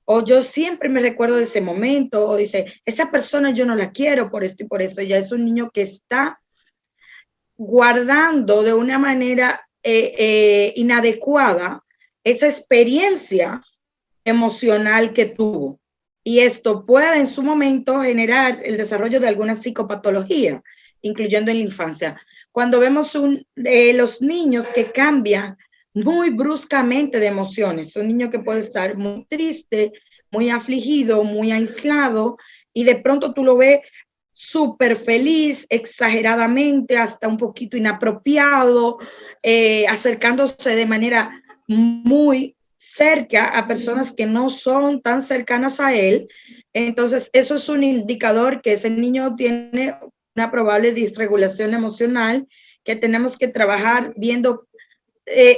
o yo siempre me recuerdo de ese momento, o dice, esa persona yo no la quiero por esto y por esto. Ya es un niño que está guardando de una manera inadecuada esa experiencia emocional que tuvo. Y esto puede en su momento generar el desarrollo de alguna psicopatología, incluyendo en la infancia. Cuando vemos los niños que cambian muy bruscamente de emociones, un niño que puede estar muy triste, muy afligido, muy aislado, y de pronto tú lo ves súper feliz, exageradamente, hasta un poquito inapropiado, acercándose de manera muy cerca a personas que no son tan cercanas a él. Entonces, eso es un indicador que ese niño tiene una probable disregulación emocional que tenemos que trabajar viendo,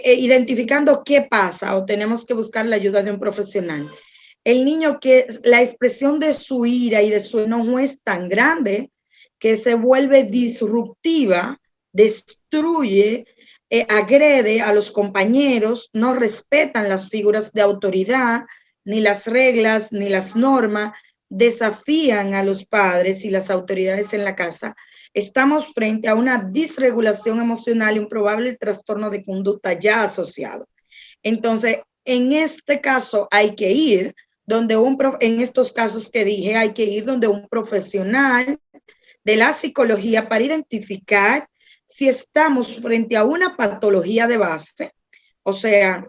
identificando qué pasa, o tenemos que buscar la ayuda de un profesional. El niño que la expresión de su ira y de su enojo es tan grande que se vuelve disruptiva, destruye, agrede a los compañeros, no respetan las figuras de autoridad, ni las reglas, ni las normas, desafían a los padres y las autoridades en la casa. Estamos frente a una disregulación emocional y un probable trastorno de conducta ya asociado. Entonces, en este caso hay que ir donde en estos casos que dije, hay que ir donde un profesional de la psicología para identificar si estamos frente a una patología de base, o sea,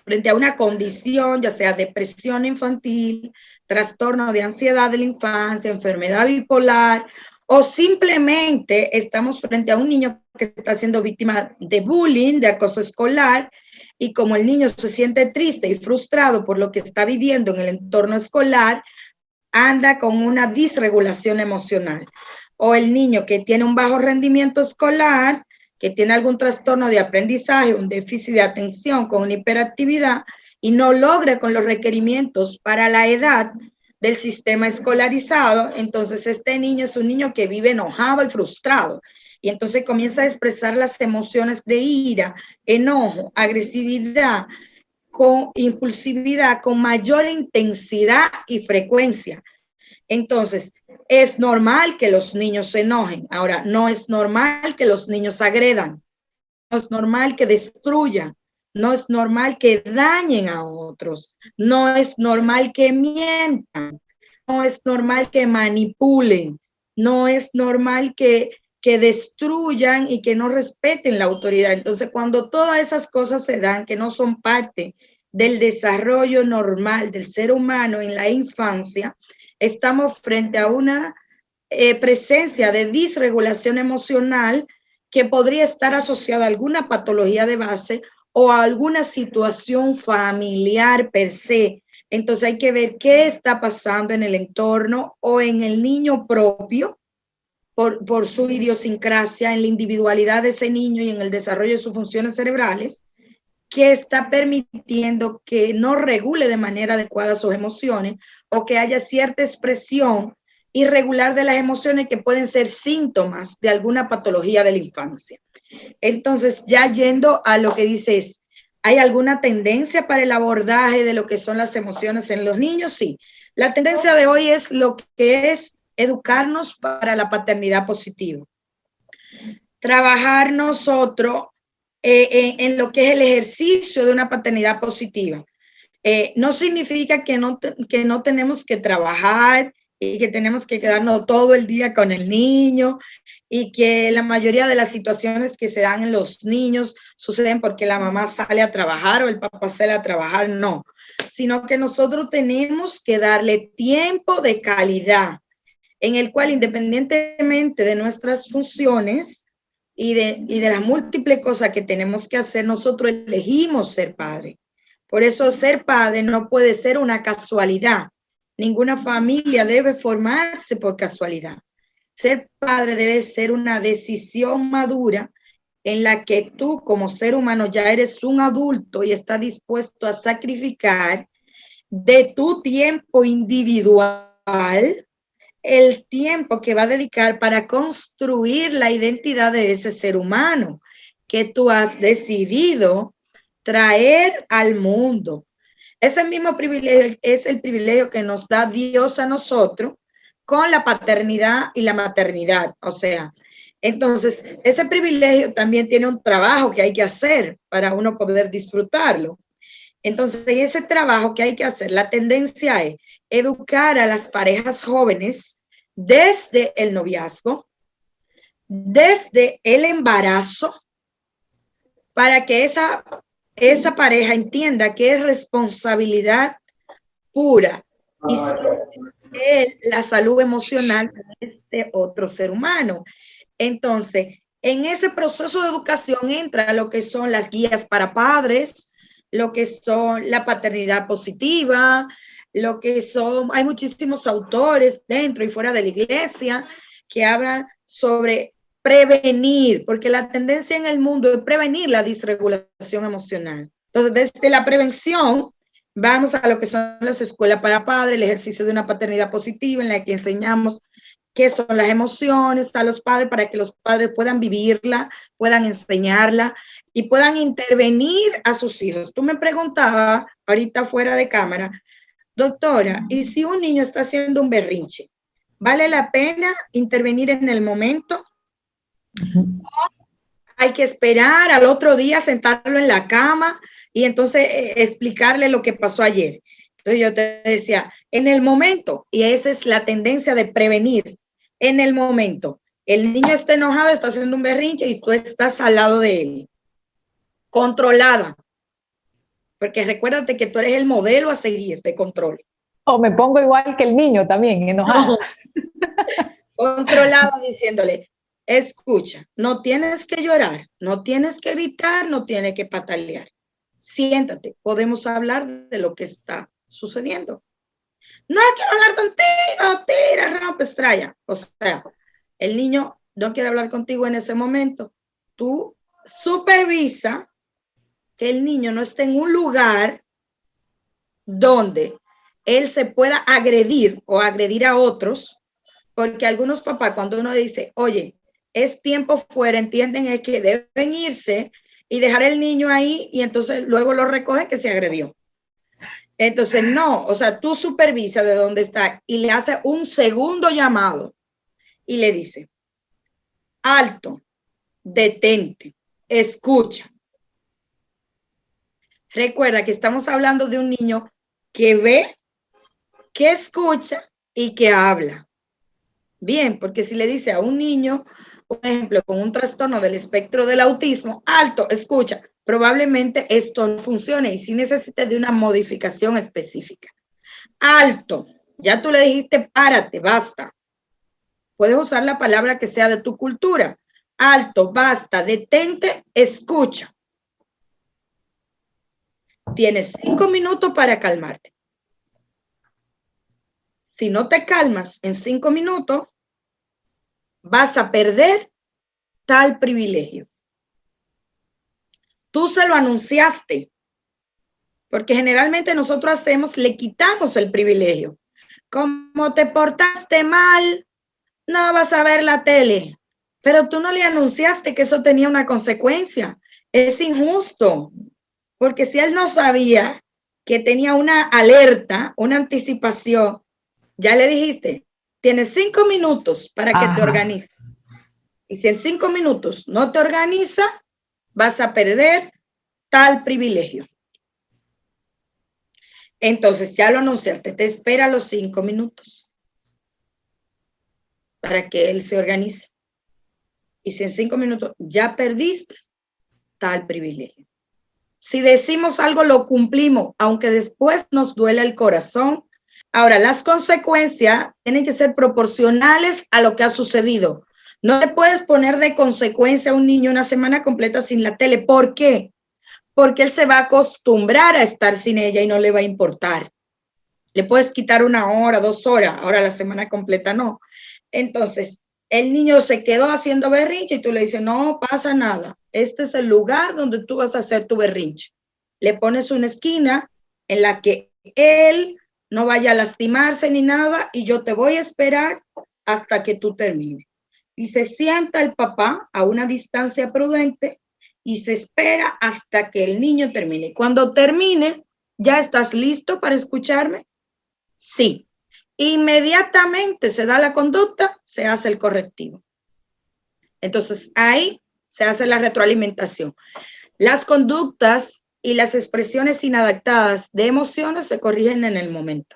frente a una condición, ya sea depresión infantil, trastorno de ansiedad de la infancia, enfermedad bipolar, o simplemente estamos frente a un niño que está siendo víctima de bullying, de acoso escolar, y como el niño se siente triste y frustrado por lo que está viviendo en el entorno escolar, anda con una disregulación emocional. O el niño que tiene un bajo rendimiento escolar, que tiene algún trastorno de aprendizaje, un déficit de atención con una hiperactividad y no logra con los requerimientos para la edad del sistema escolarizado, entonces este niño es un niño que vive enojado y frustrado. Y entonces comienza a expresar las emociones de ira, enojo, agresividad, con impulsividad, con mayor intensidad y frecuencia. Entonces, es normal que los niños se enojen. Ahora, no es normal que los niños agredan. No es normal que destruyan. No es normal que dañen a otros. No es normal que mientan. No es normal que manipulen. No es normal que destruyan y que no respeten la autoridad. Entonces, cuando todas esas cosas se dan, que no son parte del desarrollo normal del ser humano en la infancia, estamos frente a una presencia de disregulación emocional que podría estar asociada a alguna patología de base o a alguna situación familiar per se, Entonces hay que ver qué está pasando en el entorno o en el niño propio por su idiosincrasia, en la individualidad de ese niño y en el desarrollo de sus funciones cerebrales, que está permitiendo que no regule de manera adecuada sus emociones o que haya cierta expresión irregular de las emociones que pueden ser síntomas de alguna patología de la infancia. Entonces, ya yendo a lo que dices, ¿hay alguna tendencia para el abordaje de lo que son las emociones en los niños? Sí. La tendencia de hoy es lo que es educarnos para la paternidad positiva. Trabajar nosotros en lo que es el ejercicio de una paternidad positiva. No significa que no tenemos que trabajar y que tenemos que quedarnos todo el día con el niño y que la mayoría de las situaciones que se dan en los niños suceden porque la mamá sale a trabajar o el papá sale a trabajar, no, sino que nosotros tenemos que darle tiempo de calidad en el cual independientemente de nuestras funciones y de las múltiples cosas que tenemos que hacer, nosotros elegimos ser padre. Por eso ser padre no puede ser una casualidad. Ninguna familia debe formarse por casualidad. Ser padre debe ser una decisión madura en la que tú como ser humano ya eres un adulto y estás dispuesto a sacrificar de tu tiempo individual el tiempo que va a dedicar para construir la identidad de ese ser humano que tú has decidido traer al mundo. Ese mismo privilegio es el privilegio que nos da Dios a nosotros con la paternidad y la maternidad. O sea, entonces ese privilegio también tiene un trabajo que hay que hacer para uno poder disfrutarlo. Entonces, ese trabajo que hay que hacer, la tendencia es educar a las parejas jóvenes desde el noviazgo, desde el embarazo, para que esa pareja entienda que es responsabilidad pura y la salud emocional de este otro ser humano. Entonces, en ese proceso de educación entra lo que son las guías para padres, lo que son la paternidad positiva, lo que son, hay muchísimos autores dentro y fuera de la iglesia que hablan sobre prevenir, porque la tendencia en el mundo es prevenir la disregulación emocional. Entonces, desde la prevención, vamos a lo que son las escuelas para padres, el ejercicio de una paternidad positiva en la que enseñamos qué son las emociones a los padres para que los padres puedan vivirla, puedan enseñarla y puedan intervenir a sus hijos. Tú me preguntabas ahorita fuera de cámara, doctora, ¿y si un niño está haciendo un berrinche? ¿Vale la pena intervenir en el momento? Hay que esperar al otro día, sentarlo en la cama y entonces explicarle lo que pasó ayer. Entonces yo te decía, en el momento, y esa es la tendencia de prevenir, en el momento, el niño está enojado, está haciendo un berrinche y tú estás al lado de él, controlada, porque recuérdate que tú eres el modelo a seguir de control. O me pongo igual que el niño también, enojado. Controlada, diciéndole, escucha, no tienes que llorar, no tienes que gritar, no tienes que patalear. Siéntate, podemos hablar de lo que está sucediendo. No quiero hablar contigo, tira, rompe, estrella. O sea, el niño no quiere hablar contigo en ese momento. Tú supervisa que el niño no esté en un lugar donde él se pueda agredir o agredir a otros, porque algunos papás cuando uno dice, oye, es tiempo fuera, entienden es que deben irse y dejar el niño ahí y entonces luego lo recogen que se agredió. Entonces, no, o sea, tú supervisas de dónde está y le haces un segundo llamado y le dice, alto, detente, escucha. Recuerda que estamos hablando de un niño que ve, que escucha y que habla. Bien, porque si le dice a un niño, por ejemplo, con un trastorno del espectro del autismo, alto, escucha, probablemente esto no funcione y sí necesite de una modificación específica. Alto, ya tú le dijiste párate, basta. Puedes usar la palabra que sea de tu cultura. Alto, basta, detente, escucha. Tienes 5 minutos para calmarte. si no te calmas en 5 minutos, vas a perder tal privilegio. Tú se lo anunciaste, porque generalmente nosotros le quitamos el privilegio. Como te portaste mal, no vas a ver la tele, pero tú no le anunciaste que eso tenía una consecuencia. Es injusto, porque si él no sabía que tenía una alerta, una anticipación, ya le dijiste, tienes 5 minutos para que te organices. Y si en 5 minutos no te organiza, vas a perder tal privilegio. Entonces ya lo anunciaste, te espera los 5 minutos para que él se organice. Y si en 5 minutos ya perdiste tal privilegio. Si decimos algo, lo cumplimos, aunque después nos duele el corazón. Ahora, las consecuencias tienen que ser proporcionales a lo que ha sucedido. No le puedes poner de consecuencia a un niño una semana completa sin la tele. ¿Por qué? Porque él se va a acostumbrar a estar sin ella y no le va a importar. Le puedes quitar 1 hora, 2 horas, ahora la semana completa no. Entonces, el niño se quedó haciendo berrinche y tú le dices, no pasa nada. Este es el lugar donde tú vas a hacer tu berrinche. Le pones una esquina en la que él no vaya a lastimarse ni nada y yo te voy a esperar hasta que tú termines. Y se sienta el papá a una distancia prudente y se espera hasta que el niño termine. Cuando termine, ¿ya estás listo para escucharme? Sí. Inmediatamente se da la conducta, se hace el correctivo. Entonces, ahí se hace la retroalimentación. Las conductas y las expresiones inadaptadas de emociones se corrigen en el momento.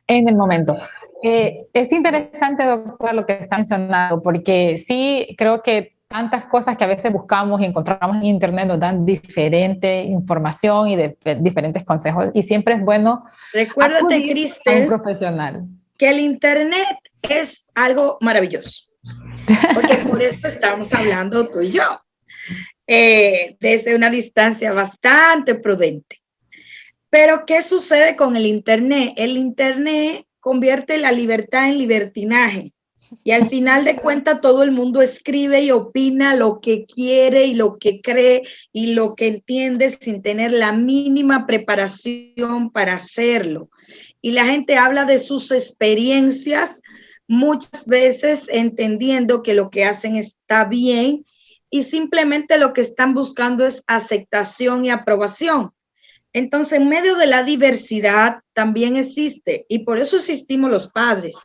En el momento. Es interesante, doctora, lo que está mencionando, porque sí creo que tantas cosas que a veces buscamos y encontramos en internet nos dan diferente información y diferentes consejos, y siempre es bueno Recuérdate, acudir Cristel, a un profesional. Que el internet es algo maravilloso, porque por eso estamos hablando tú y yo, desde una distancia bastante prudente. Pero, ¿qué sucede con el internet? El internet convierte la libertad en libertinaje. Y al final de cuentas todo el mundo escribe y opina lo que quiere y lo que cree y lo que entiende sin tener la mínima preparación para hacerlo. Y la gente habla de sus experiencias, muchas veces entendiendo que lo que hacen está bien y simplemente lo que están buscando es aceptación y aprobación. Entonces, en medio de la diversidad también existe, y por eso existimos los padres.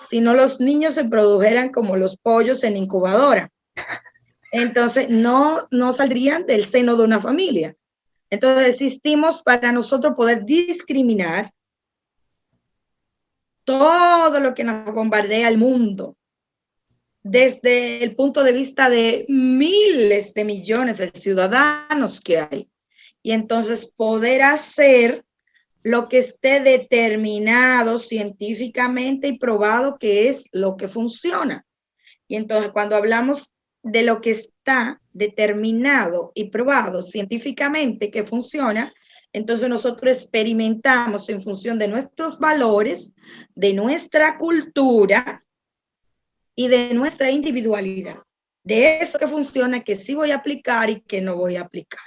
Si no, los niños se produjeran como los pollos en incubadora. Entonces, no saldrían del seno de una familia. Entonces, existimos para nosotros poder discriminar todo lo que nos bombardea el mundo, desde el punto de vista de miles de millones de ciudadanos que hay. Y entonces poder hacer lo que esté determinado científicamente y probado que es lo que funciona. Y entonces cuando hablamos de lo que está determinado y probado científicamente que funciona, entonces nosotros experimentamos en función de nuestros valores, de nuestra cultura y de nuestra individualidad. De eso que funciona, que sí voy a aplicar y que no voy a aplicar.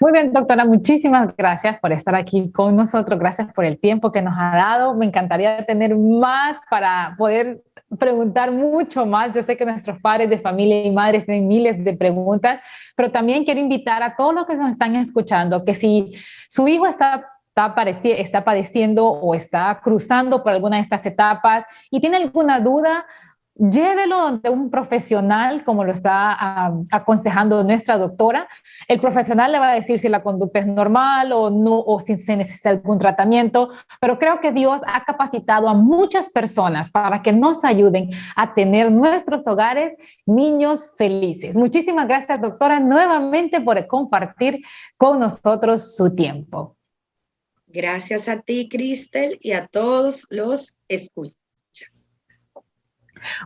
Muy bien, doctora, muchísimas gracias por estar aquí con nosotros, gracias por el tiempo que nos ha dado. Me encantaría tener más para poder preguntar mucho más. Yo sé que nuestros padres de familia y madres tienen miles de preguntas, pero también quiero invitar a todos los que nos están escuchando que si su hijo está padeciendo o está cruzando por alguna de estas etapas y tiene alguna duda, llévelo donde un profesional, como lo está aconsejando nuestra doctora. El profesional le va a decir si la conducta es normal o no, o si se necesita algún tratamiento, pero creo que Dios ha capacitado a muchas personas para que nos ayuden a tener nuestros hogares niños felices. Muchísimas gracias, doctora, nuevamente por compartir con nosotros su tiempo. Gracias a ti, Cristel, y a todos los escuchas.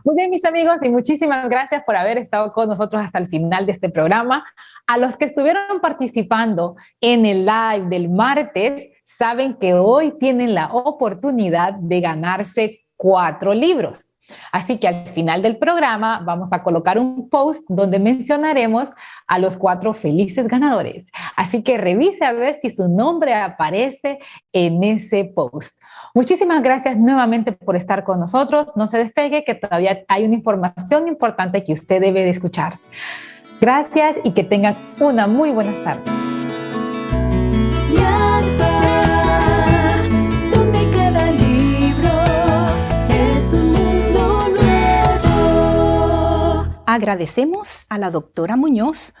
Muy bien, mis amigos, y muchísimas gracias por haber estado con nosotros hasta el final de este programa. A los que estuvieron participando en el live del martes, saben que hoy tienen la oportunidad de ganarse 4 libros. Así que al final del programa vamos a colocar un post donde mencionaremos a los 4 felices ganadores. Así que revise a ver si su nombre aparece en ese post. Muchísimas gracias nuevamente por estar con nosotros. No se despegue, que todavía hay una información importante que usted debe de escuchar. Gracias y que tengan una muy buena tarde. Donde cada libro es un mundo nuevo. Agradecemos a la doctora Muñoz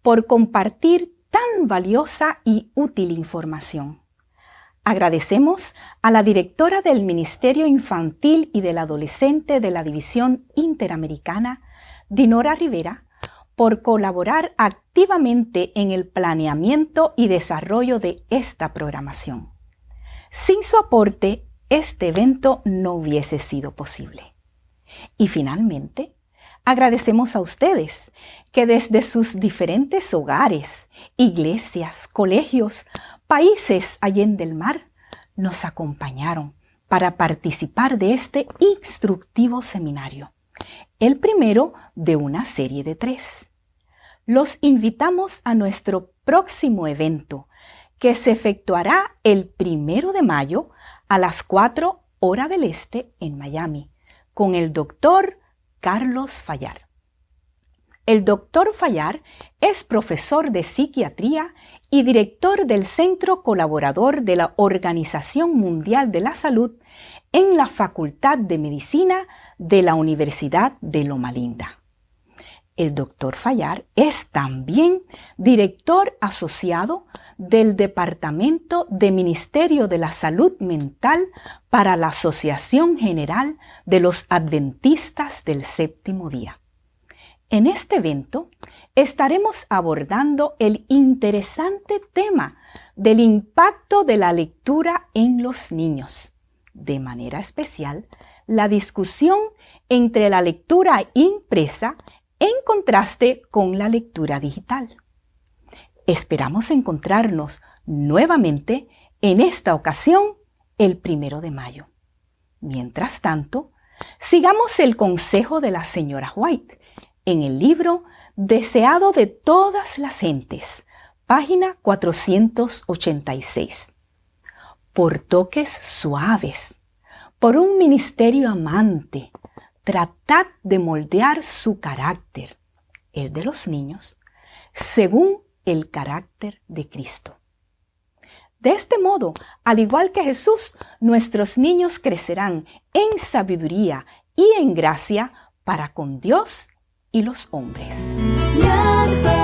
por compartir tan valiosa y útil información. Agradecemos a la directora del Ministerio Infantil y del Adolescente de la División Interamericana, Dinora Rivera, por colaborar activamente en el planeamiento y desarrollo de esta programación. Sin su aporte, este evento no hubiese sido posible. Y finalmente, agradecemos a ustedes que desde sus diferentes hogares, iglesias, colegios, países allende el mar, nos acompañaron para participar de este instructivo seminario, el primero de una serie de 3. Los invitamos a nuestro próximo evento, que se efectuará el 1 de mayo a las 4 horas del este en Miami, con el doctor Carlos Fallar. El doctor Fallar es profesor de psiquiatría y director del Centro Colaborador de la Organización Mundial de la Salud en la Facultad de Medicina de la Universidad de Loma Linda. El doctor Fallar es también director asociado del Departamento de Ministerio de la Salud Mental para la Asociación General de los Adventistas del Séptimo Día. En este evento estaremos abordando el interesante tema del impacto de la lectura en los niños. De manera especial, la discusión entre la lectura impresa en contraste con la lectura digital. Esperamos encontrarnos nuevamente en esta ocasión el 1 de mayo. Mientras tanto, sigamos el consejo de la señora White en el libro Deseado de todas las gentes, página 486. Por toques suaves, por un ministerio amante, tratad de moldear su carácter, el de los niños, según el carácter de Cristo. De este modo, al igual que Jesús, nuestros niños crecerán en sabiduría y en gracia para con Dios y los hombres. Yadva.